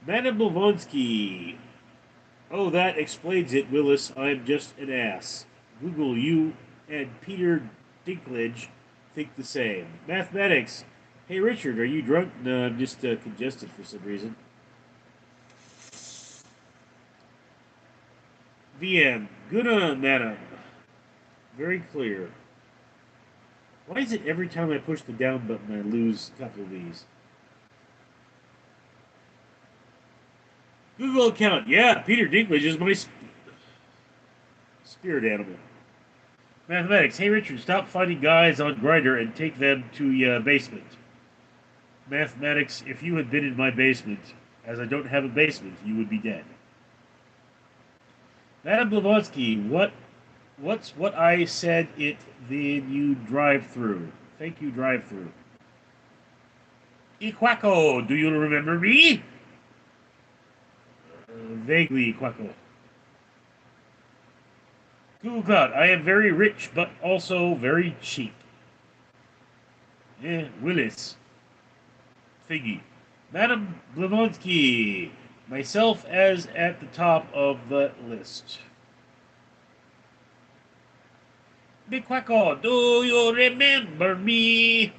Madame Blavatsky. Oh, that explains it, Willis. I'm just an ass. Google, you and Peter Dinklage think the same. Mathematics. Hey, Richard, are you drunk? No, I'm just congested for some reason. VM. Good on, madam. Very clear. Why is it every time I push the down button I lose a couple of these? Google account. Yeah, Peter Dinklage is my spirit animal. Mathematics. Hey, Richard, stop finding guys on Grindr and take them to your basement. Mathematics. If you had been in my basement, as I don't have a basement, you would be dead. Madame Blavatsky, what's what I said it then you drive through. Thank you, drive through. Iquaco, do you remember me? Vaguely, Iquaco. Google Cloud, I am very rich, but also very cheap. Willis. Figgy. Madame Blavatsky. Myself as at the top of the list. Big Quacko, do you remember me?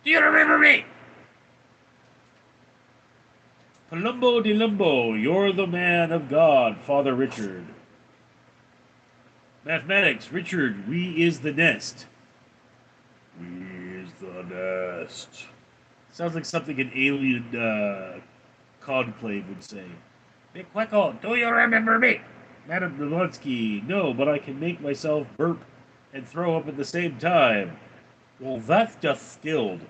Do you remember me? Palumbo de Lumbo, you're the man of God, Father Richard. Mathematics, Richard, we is the nest. We is the nest. Sounds like something an alien conclave would say. Big Quacko, do you remember me? Madame Blavatsky, no, but I can make myself burp and throw up at the same time. Well, that's just skilled.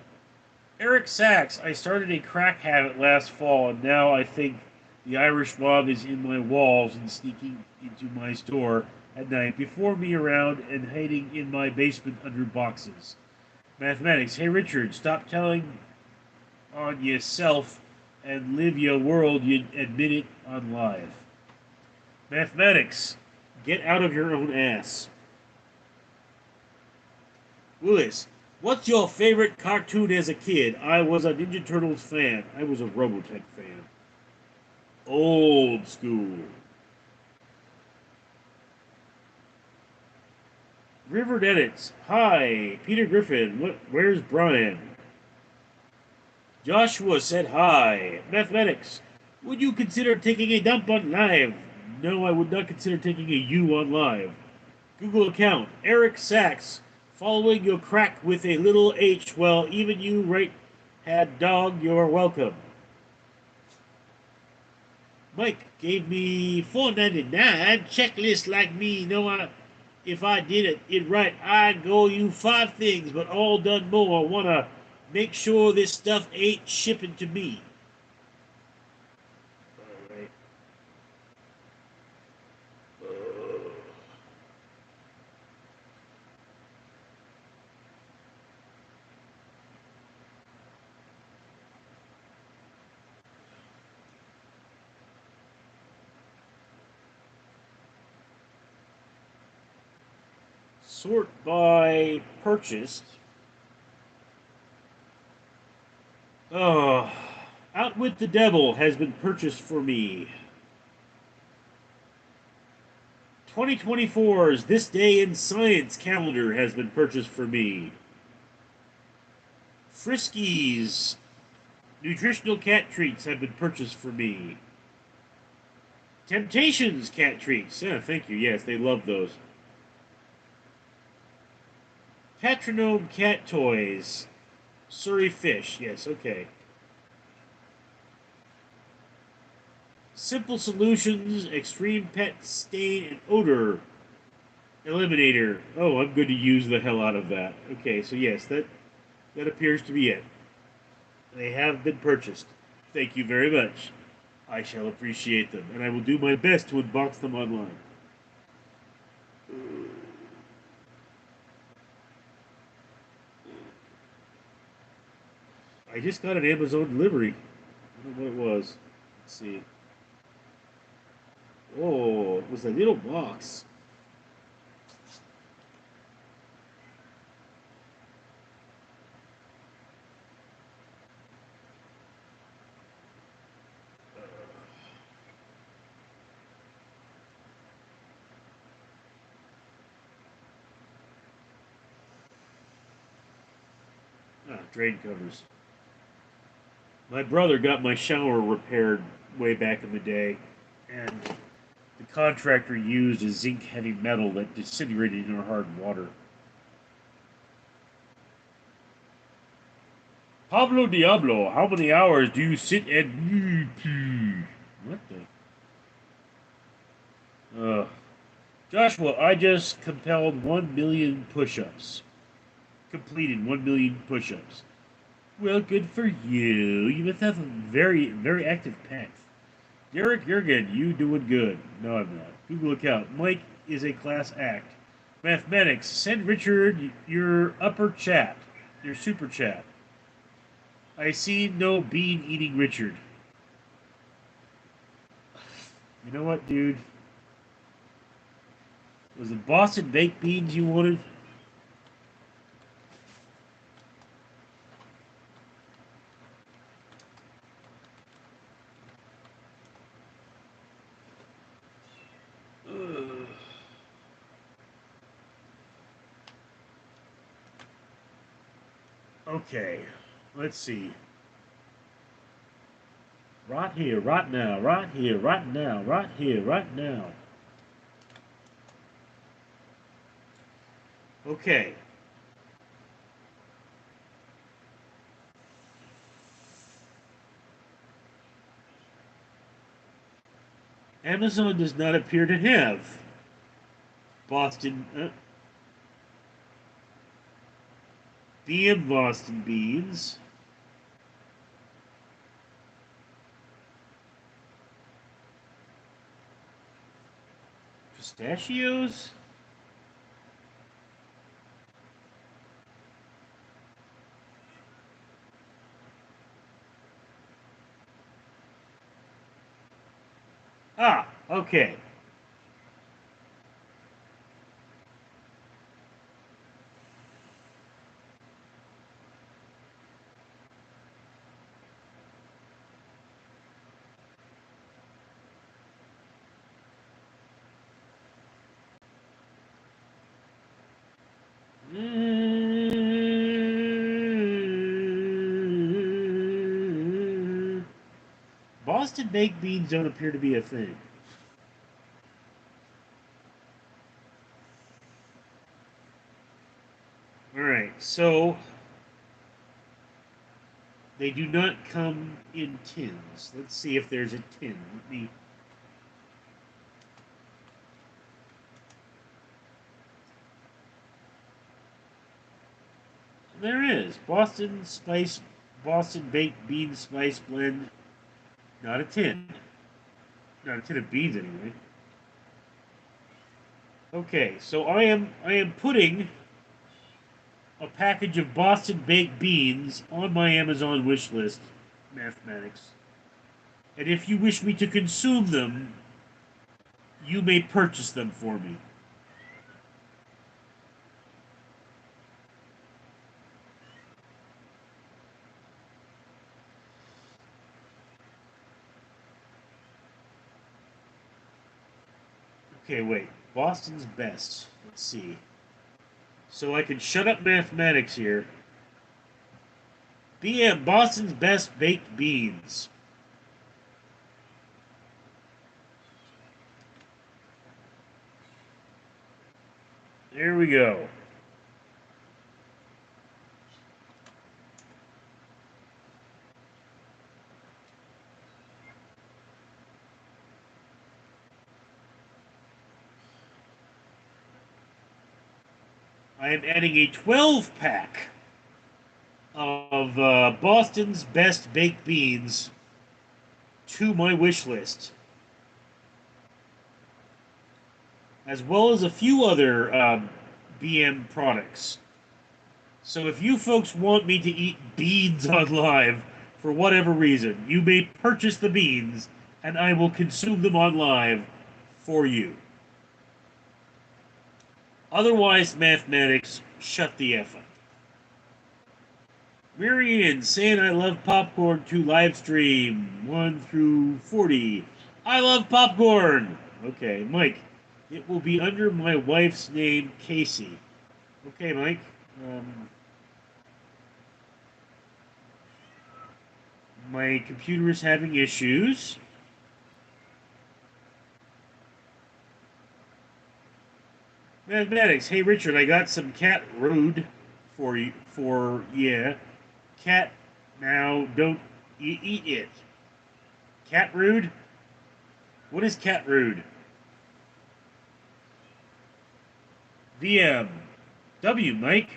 Eric Sachs, I started a crack habit last fall, and now I think the Irish mob is in my walls and sneaking into my store at night before me around and hiding in my basement under boxes. Mathematics, hey Richard, stop telling on yourself and live your world you admit it on live. Mathematics, get out of your own ass. Willis, what's your favorite cartoon as a kid? I was a Ninja Turtles fan. I was a Robotech fan. Old school. River Edits. Hi, Peter Griffin. Where's Brian? Joshua said hi. Mathematics. Would you consider taking a dump on live? No, I would not consider taking a U on live. Google account. Eric Sachs. Following your crack with a little H. Well, even you right had dog. You're welcome. Mike gave me $4.99. Checklist like me. If I did it right, I'd go you 5 things, but all done more. Wanna make sure this stuff ain't shipping to me. All right. Sort by purchased. Oh, Outwit the Devil has been purchased for me. 2024's This Day in Science calendar has been purchased for me. Friskies nutritional cat treats have been purchased for me. Temptations cat treats. Yeah, thank you. Yes, they love those. Patronome cat toys. Surrey fish. Yes, okay. Simple Solutions, Extreme Pet Stain and Odor Eliminator. Oh, I'm going to use the hell out of that. Okay, so yes, that appears to be it. They have been purchased. Thank you very much. I shall appreciate them, and I will do my best to unbox them online. I just got an Amazon delivery. I don't know what it was. Let's see. Oh, it was a little box. Drain covers. My brother got my shower repaired way back in the day, and the contractor used a zinc heavy metal that disintegrated in our hard water. Pablo Diablo, how many hours do you sit and what the? Joshua, I just compelled 1 million push-ups. Completed 1 million push-ups. Well, good for you. You must have a very, very active path. Derek Jurgen, you doing good. No, I'm not. Google account. Mike is a class act. Mathematics. Send Richard your upper chat. Your super chat. I see no bean eating Richard. You know what, dude? Was it Boston baked beans you wanted? Ugh. Okay, let's see. Right here, right now, right here, right now, right here, right now. Okay. Amazon does not appear to have Boston, BM Boston beans. Pistachios? Ah, okay. Boston baked beans don't appear to be a thing. Alright, so they do not come in tins. Let's see if there's a tin. Let me. There is Boston baked bean spice blend. Not a tin. Not a tin of beans anyway. Okay, so I am putting a package of Boston baked beans on my Amazon wish list, mathematics. And if you wish me to consume them, you may purchase them for me. Okay, wait. Boston's best. Let's see. So I can shut up mathematics here. BM, Boston's best baked beans. There we go. I am adding a 12 pack of Boston's best baked beans to my wish list, as well as a few other BM products. So if you folks want me to eat beans on live for whatever reason, you may purchase the beans and I will consume them on live for you. Otherwise, mathematics, shut the F up. Marion saying I love popcorn to live stream 1 through 40. I love popcorn! Okay, Mike, it will be under my wife's name, Casey. Okay, Mike. My computer is having issues. Mathematics. Hey, Richard, I got some cat rude for you. Yeah. Cat, now don't eat it. Cat rude? What is cat rude? VM. W, Mike.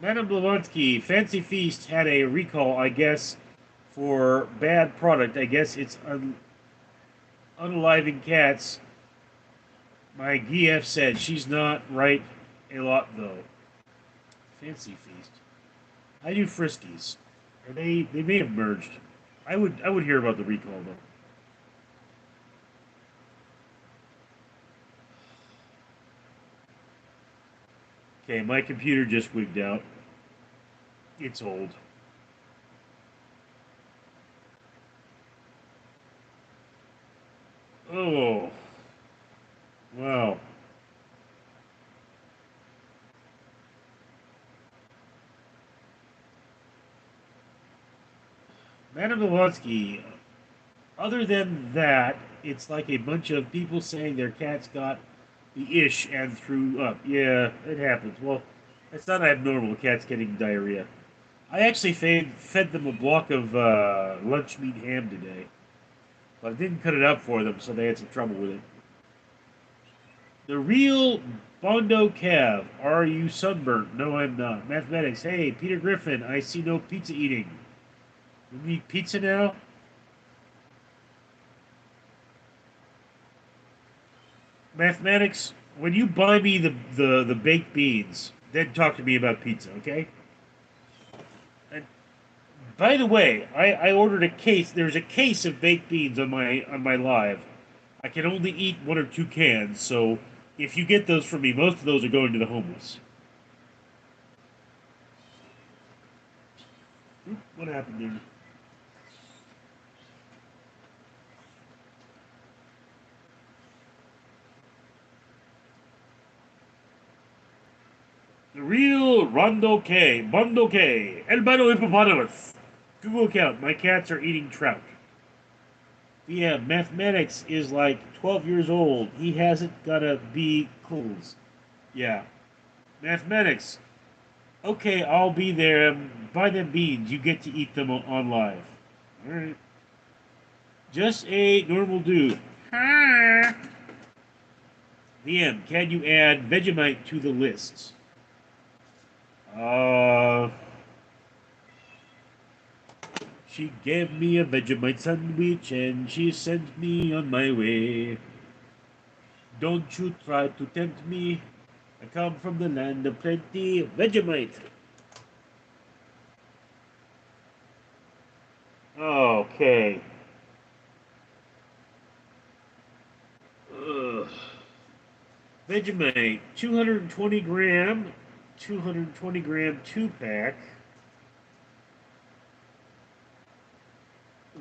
Madame Blavatsky, Fancy Feast had a recall, I guess, for bad product. I guess it's unaliving cats. My GF said she's not right a lot, though. Fancy Feast. I do Friskies. Or they may have merged. I would hear about the recall, though. Okay, my computer just wigged out. It's old. Oh. Wow. Madame Blavatsky, other than that, it's like a bunch of people saying their cats got the ish and threw up. Yeah, it happens. Well, it's not abnormal, cats getting diarrhea. I actually fed them a block of lunch meat ham today, but I didn't cut it up for them, so they had some trouble with it. The real Bondo Cav. Are you sunburnt? No, I'm not. Mathematics. Hey, Peter Griffin. I see no pizza eating. We eat pizza now? Mathematics. When you buy me the baked beans, then talk to me about pizza, okay? And by the way, I ordered a case. There's a case of baked beans on my live. I can only eat 1 or 2 cans, so if you get those from me, most of those are going to the homeless. Oop, what happened there? The real Rondo K, Bondo K, Albino Hippopotamus. Google account. My cats are eating trout. Yeah, mathematics is like 12 years old. He hasn't got to be close. Yeah. Mathematics. Okay, I'll be there. Buy them beans. You get to eat them on live. All right. Just a normal dude. Hi. VM, can you add Vegemite to the list? Uh, she gave me a Vegemite sandwich and she sent me on my way. Don't you try to tempt me. I come from the land of plenty. Vegemite. Okay. Ugh. Vegemite, 220 gram, 220 gram 2-pack.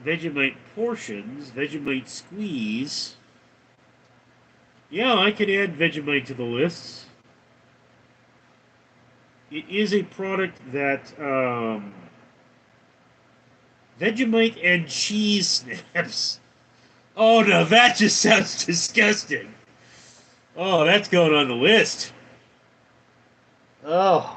Vegemite portions, Vegemite squeeze. Yeah, I can add Vegemite to the list. It is a product that Vegemite and cheese snaps. Oh no, that just sounds disgusting. Oh, that's going on the list. Oh.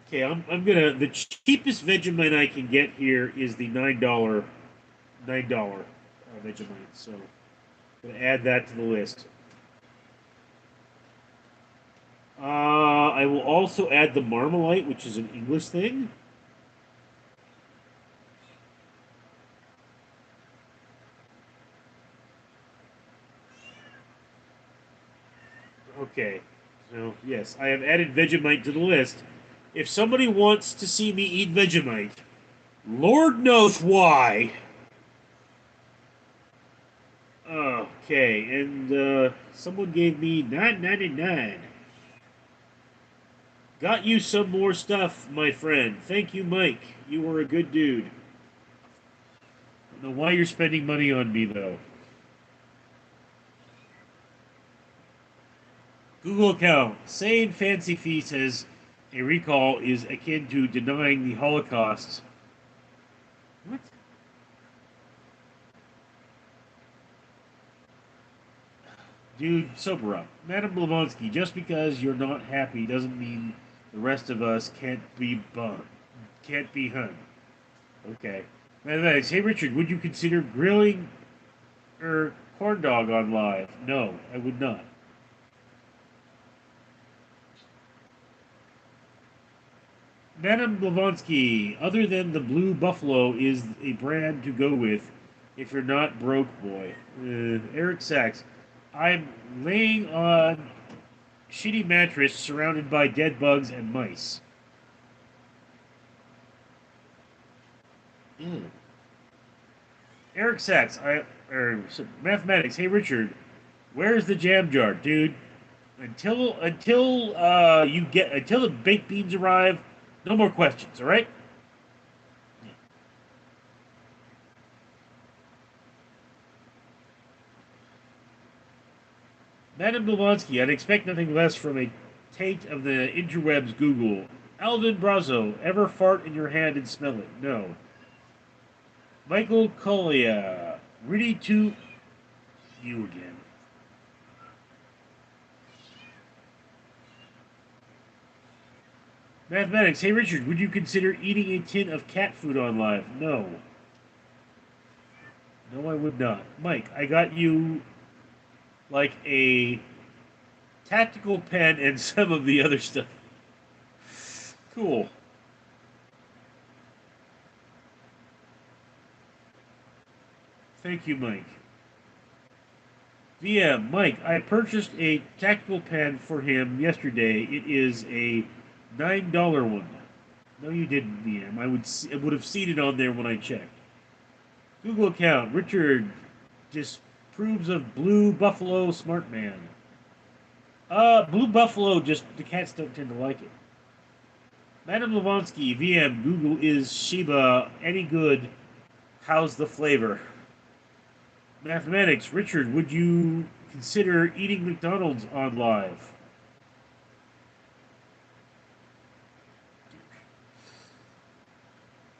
Okay, I'm gonna the cheapest Vegemite I can get here is the $9 Vegemite. So I'm gonna add that to the list. I will also add the Marmalite, which is an English thing. Okay, so yes, I have added Vegemite to the list. If somebody wants to see me eat Vegemite, Lord knows why. Okay, and someone gave me $9.99. Got you some more stuff, my friend. Thank you, Mike. You were a good dude. I don't know why you're spending money on me, though. Google account. Saying Fancy Fee says a recall is akin to denying the Holocaust. What? Dude, sober up. Madam Blavatsky, just because you're not happy doesn't mean the rest of us can't be bummed. Can't be hung. Okay. Mathematics. Hey, Richard, would you consider grilling corn dog on live? No, I would not. Madame Blavatsky, other than the Blue Buffalo, is a brand to go with if you're not broke, boy. Eric Sachs, I'm laying on shitty mattress surrounded by dead bugs and mice. Mm. Eric Sachs, mathematics. Hey Richard, where's the jam jar, dude? Until the baked beans arrive, no more questions. All right? Madame Blavatsky, I'd expect nothing less from a taint of the interwebs Google. Alvin Brazo, ever fart in your hand and smell it? No. Michael Collier, ready to you again. Mathematics, hey Richard, would you consider eating a tin of cat food on live? No. No, I would not. Mike, I got you like a tactical pen and some of the other stuff. Cool. Thank you, Mike. VM, Mike, I purchased a tactical pen for him yesterday. It is a $9 one. No, you didn't, VM. I would have seen it on there when I checked. Google account, Richard disapproves of Blue Buffalo Smart Man. Blue Buffalo, just the cats don't tend to like it. Madam Levonsky, VM, Google is Sheba any good? How's the flavor? Mathematics. Richard, would you consider eating McDonald's on live?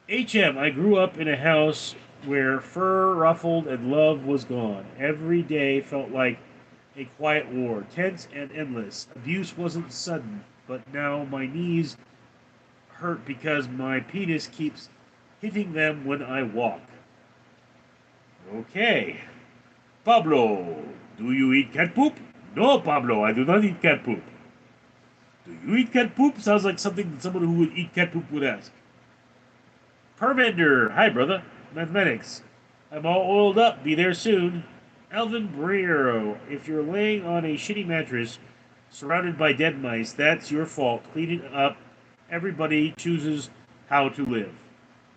HM. I grew up in a house where fur ruffled and love was gone. Every day felt like a quiet war, tense and endless. Abuse wasn't sudden, but now my knees hurt because my penis keeps hitting them when I walk. Okay. Pablo, do you eat cat poop? No, Pablo, I do not eat cat poop. Do you eat cat poop? Sounds like something that someone who would eat cat poop would ask. Permender, hi brother. Mathematics. I'm all oiled up. Be there soon. Alvin Briero, if you're laying on a shitty mattress surrounded by dead mice, that's your fault. Clean it up. Everybody chooses how to live.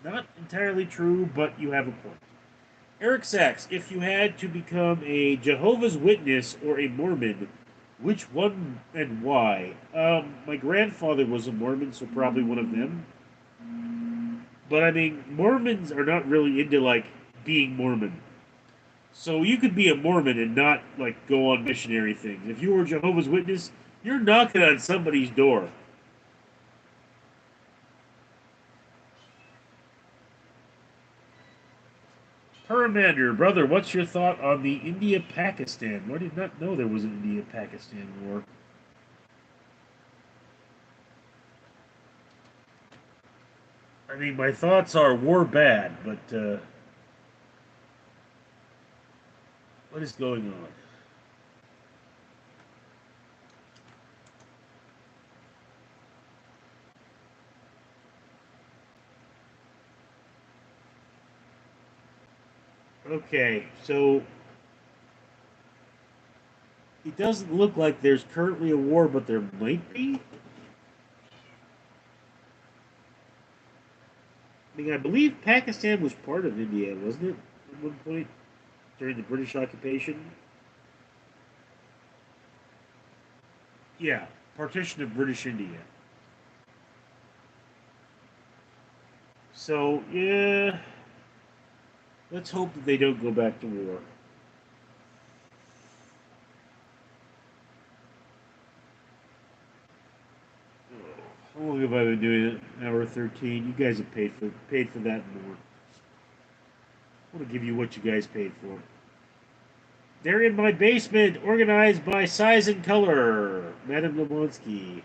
Not entirely true, but you have a point. Eric Sachs, if you had to become a Jehovah's Witness or a Mormon, which one and why? My grandfather was a Mormon, so probably one of them. But I mean, Mormons are not really into like being Mormon. So you could be a Mormon and not like go on missionary things. If you were a Jehovah's Witness, you're knocking on somebody's door. Permander, brother, what's your thought on the India-Pakistan? I did not know there was an India-Pakistan war. I mean, my thoughts are war bad, but what is going on? Okay, so it doesn't look like there's currently a war, but there might be. I mean, I believe Pakistan was part of India, wasn't it, at one point during the British occupation? Yeah, partition of British India. So, yeah, let's hope that they don't go back to war. How long have I been doing it? Hour 13. You guys have paid for that and more. I want to give you what you guys paid for. They're in my basement, organized by size and color. Madame Lebonsky.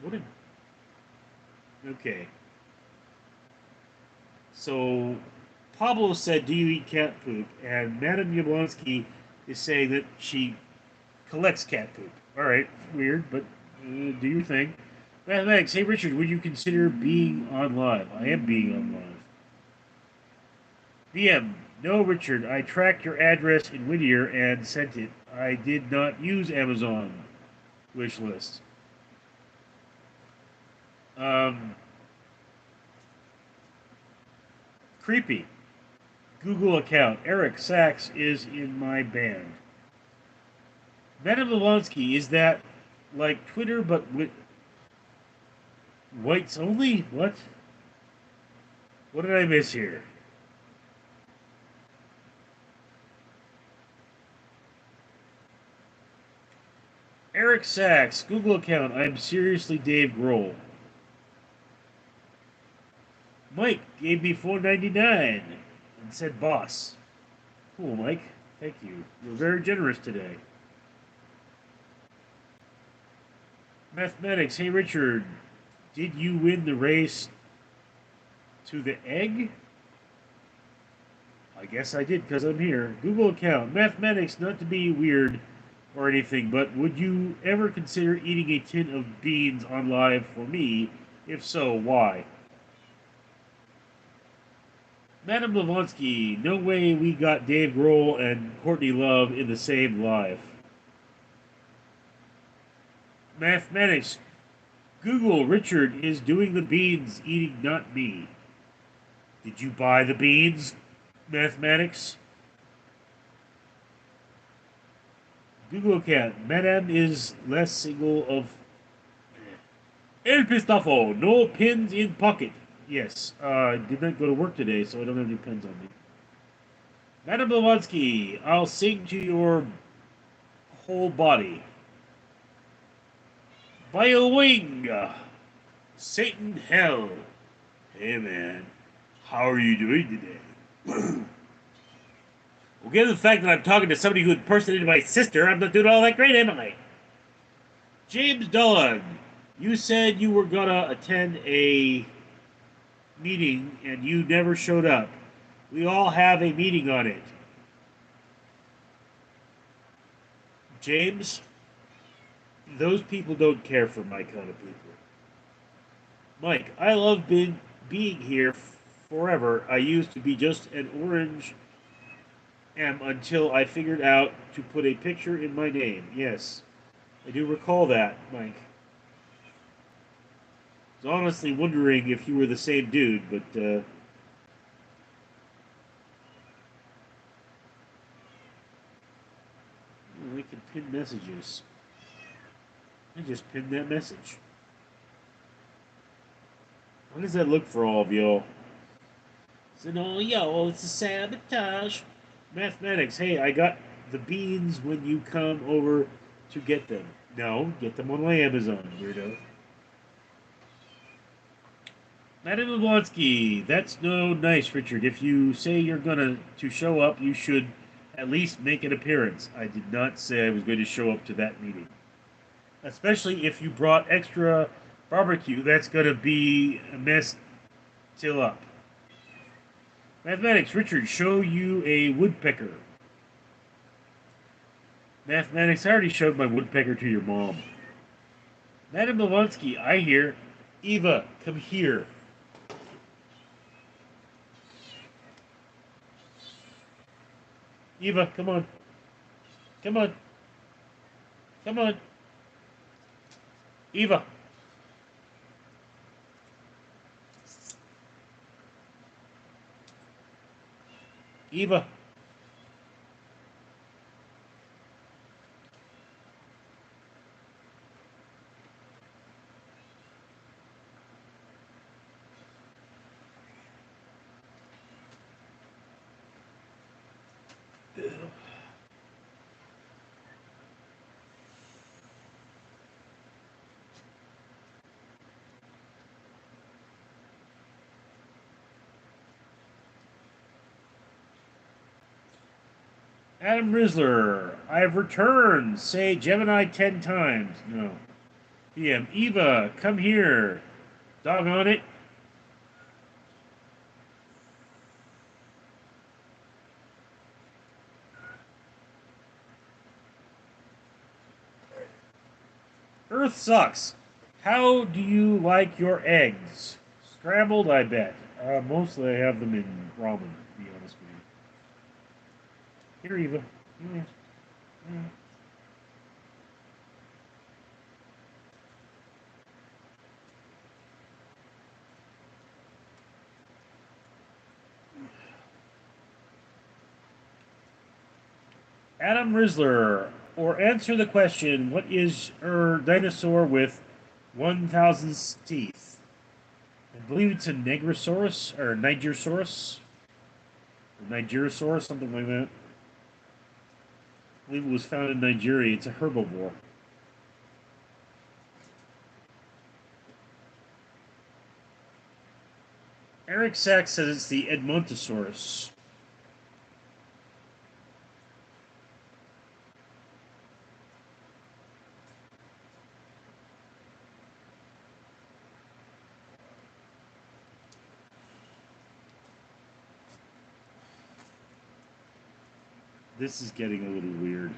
What did? Okay. So Pablo said, "Do you eat cat poop?" And Madame Yablonsky is saying that she collects cat poop. All right, weird, but do your thing. Mathematics. Hey, Richard, would you consider being on live? I am being on live. BM. No, Richard. I tracked your address in Whittier and sent it. I did not use Amazon wish list. Um, Creepy. Google account. Eric Sachs is in my band. Madame Levonsky, is that like Twitter but with whites only? What? What did I miss here? Eric Sachs, Google account. I'm seriously Dave Grohl. Mike gave me $4.99 and said boss. Cool, Mike. Thank you. You're very generous today. Mathematics. Hey, Richard. Did you win the race to the egg? I guess I did because I'm here. Google account. Mathematics, not to be weird or anything, but would you ever consider eating a tin of beans on live for me? If so, why? Madame Blavatsky, no way we got Dave Grohl and Courtney Love in the same live. Mathematics. Google, Richard is doing the beans eating, not me. Did you buy the beans? Mathematics. Google account. Madame is less single of El Pistafo. No pins in pocket. Yes. I did not go to work today, so I don't have any pens on me. Madam Blavatsky, I'll sing to your whole body. By a wing, Satan hell. Hey man, how are you doing today? Well, given the fact that I'm talking to somebody who impersonated my sister, I'm not doing all that great, am I? James Dolan, you said you were gonna attend a meeting and you never showed up. We all have a meeting on it. James, those people don't care for my kind of people. Mike, I love being here forever. I used to be just an orange M until I figured out to put a picture in my name. Yes, I do recall that, Mike. I was honestly wondering if you were the same dude, but I can pin messages. I just pinned that message. How does that look for all of y'all? So no, yo, it's a sabotage. Mathematics. Hey, I got the beans when you come over to get them. No, get them on my Amazon, weirdo. Madam Blonsky, that's no nice, Richard. If you say you're gonna to show up, you should at least make an appearance. I did not say I was going to show up to that meeting. Especially if you brought extra barbecue, that's gonna be a mess till up. Mathematics, Richard, show you a woodpecker. Mathematics, I already showed my woodpecker to your mom. Madam Blonsky, I hear. Eva, come here. Eva, come on. Come on. Come on. Eva. Eva. Adam Rizzler, I've returned. Say Gemini 10 times. No. PM. Eva, come here. Doggone it. Earth sucks. How do you like your eggs? Scrambled, I bet. Mostly I have them in ramen, to be honest with you. Here, Eva. Mm, mm. Adam Rizzler, or answer the question, what is a dinosaur with 1,000 teeth? I believe it's a Negrosaurus, or Nigerosaurus, or Nigerosaurus, something like that. I believe it was found in Nigeria. It's a herbivore. Eric Sachs says it's the Edmontosaurus. This is getting a little weird.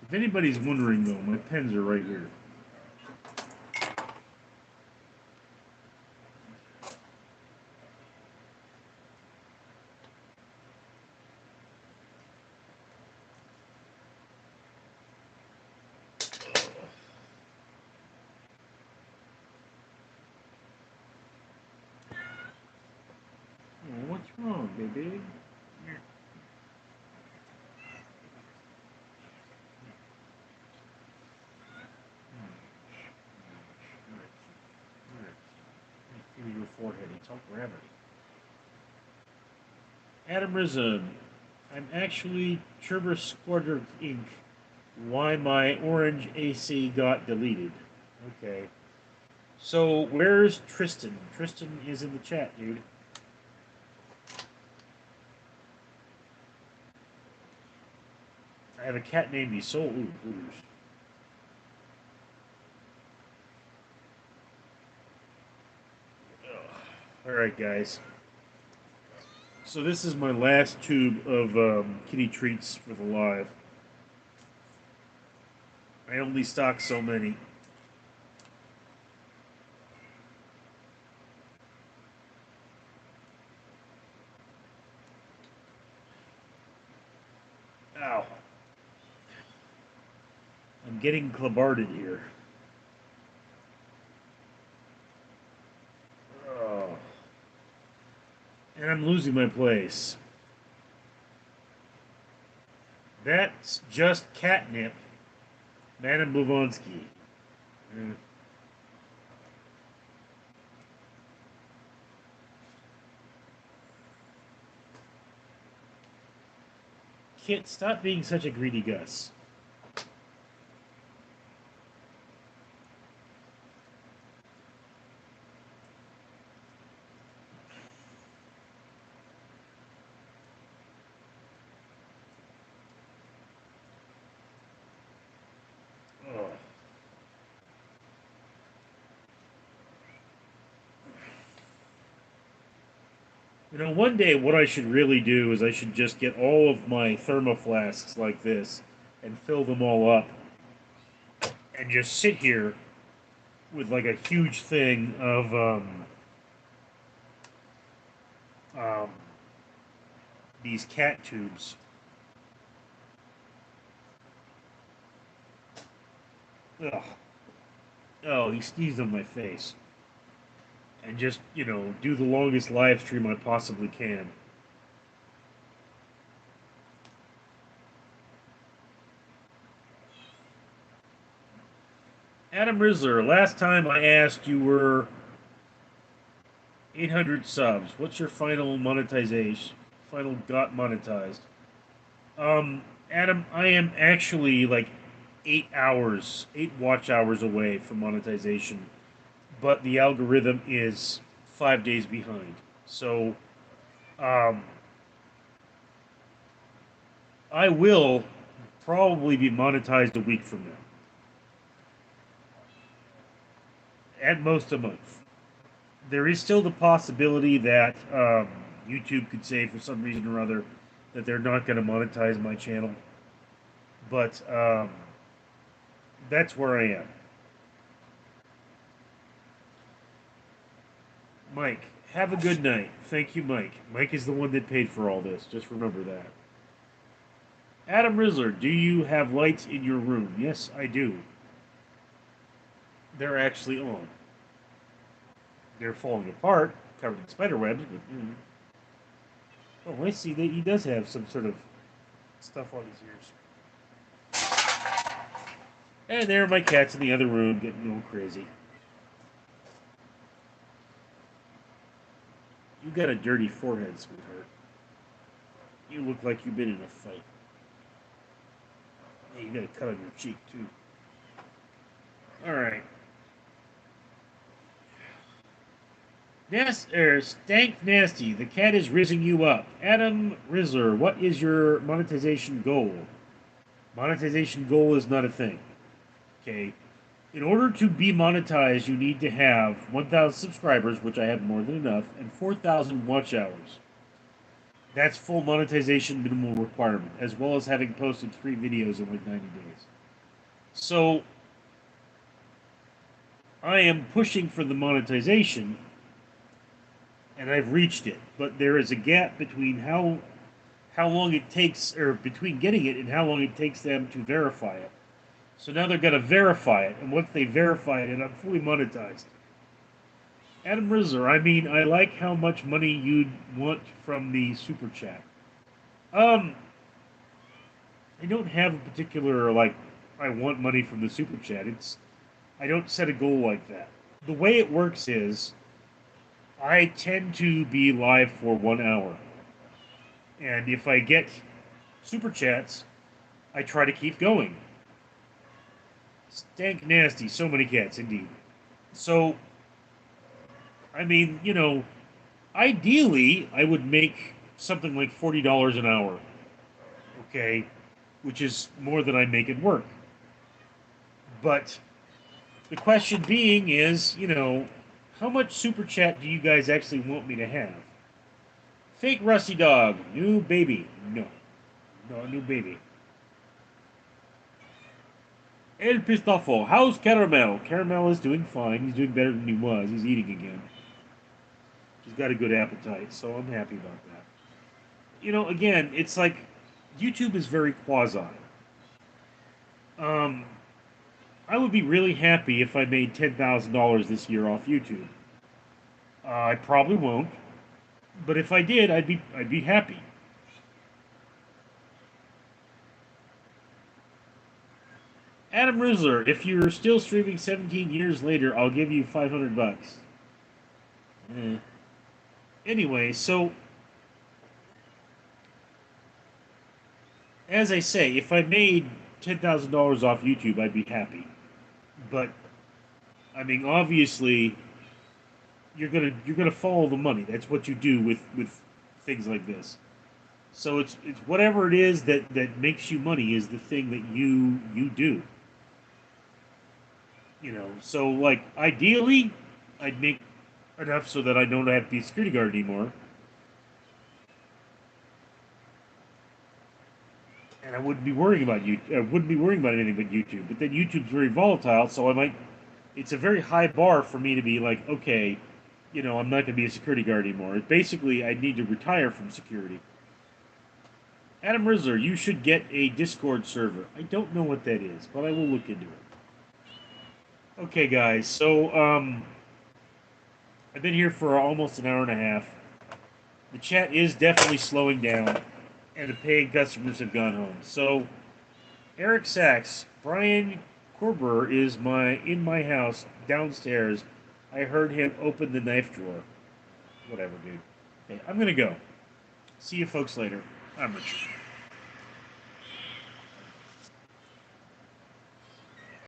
If anybody's wondering, though, my pens are right here. What What's wrong, baby? Feel your forehead. It's all gravity. Adam Rizzo, I'm actually Turbo Squadron Inc. Why my orange AC got deleted. Okay. So where's Tristan? Tristan is in the chat, dude. I have a cat named Isolde. Ooh, Hooters. Alright, guys. So this is my last tube of kitty treats for the live. I only stock so many. Ow. I'm getting clubbarded here. Oh. And I'm losing my place. That's just catnip. Madame Blavatsky. Kit, stop being such a greedy Gus. Oh. You know, one day what I should really do is I should just get all of my thermoflasks like this and fill them all up and just sit here with like a huge thing of um, these cat tubes. Ugh. Oh, he sneezed on my face. And just, you know, do the longest live stream I possibly can. Adam Rizzler, last time I asked you were 800 subs. What's your final monetization? Final got monetized. Adam, I am actually like 8 watch hours away from monetization, but the algorithm is 5 days behind. So, um, I will probably be monetized a week from now. At most a month. There is still the possibility that YouTube could say for some reason or other that they're not going to monetize my channel. But that's where I am. Mike, have a good night. Thank you, Mike. Mike is the one that paid for all this. Just remember that. Adam Rizzler, do you have lights in your room? Yes, I do. They're actually on. They're falling apart, covered in spider webs, but oh, I see that he does have some sort of stuff on his ears. And there are my cats in the other room getting all crazy. You got a dirty forehead, sweetheart. You look like you've been in a fight. Hey, you got a cut on your cheek, too. Alright. Stank Nasty, the cat is rizzing you up. Adam Rizzler, what is your monetization goal? Monetization goal is not a thing. Okay? In order to be monetized, you need to have 1,000 subscribers, which I have more than enough, and 4,000 watch hours. That's full monetization minimal requirement, as well as having posted 3 videos in like 90 days. So, I am pushing for the monetization, and I've reached it. But there is a gap between how long it takes, or between getting it and how long it takes them to verify it. So now they're going to verify it, and once they verify it, I'm fully monetized. Adam Rizzer, I mean, I like how much money you'd want from the super chat. Um, I don't have a particular like. I want money from the super chat. I don't set a goal like that. The way it works is I tend to be live for 1 hour, and if I get super chats, I try to keep going. Stank nasty, so many cats indeed. So, I mean, ideally, I would make something like $40 an hour, okay, which is more than I make at work. But the question being is, how much super chat do you guys actually want me to have? Fake Rusty Dog, new baby. No, no, new baby. El Pistofo, how's Caramel? Caramel is doing fine. He's doing better than he was. He's eating again. He's got a good appetite, so I'm happy about that. Again, it's like YouTube is very quasi. Um, I would be really happy if I made $10,000 this year off YouTube. I probably won't, but if I did, I'd be happy. Adam Rizzler, if you're still streaming 17 years later, I'll give you $500. Eh. Anyway, so as I say, if I made $10,000 off YouTube, I'd be happy. But I mean, obviously, you're gonna follow the money. That's what you do with things like this. So it's whatever it is that makes you money is the thing that you do. So like ideally, I'd make enough so that I don't have to be a security guard anymore, and I wouldn't be worrying about you. I wouldn't be worrying about anything but YouTube. But then YouTube's very volatile, so I might. It's a very high bar for me to be like, okay, I'm not going to be a security guard anymore. Basically, I need to retire from security. Adam Rizzler, you should get a Discord server. I don't know what that is, but I will look into it. Okay, guys. So, I've been here for almost an hour and a half. The chat is definitely slowing down, and the paying customers have gone home. So, Eric Sachs, Brian Corber is in my house downstairs. I heard him open the knife drawer. Whatever, dude. Okay, I'm gonna go. See you folks later. I'm Richard.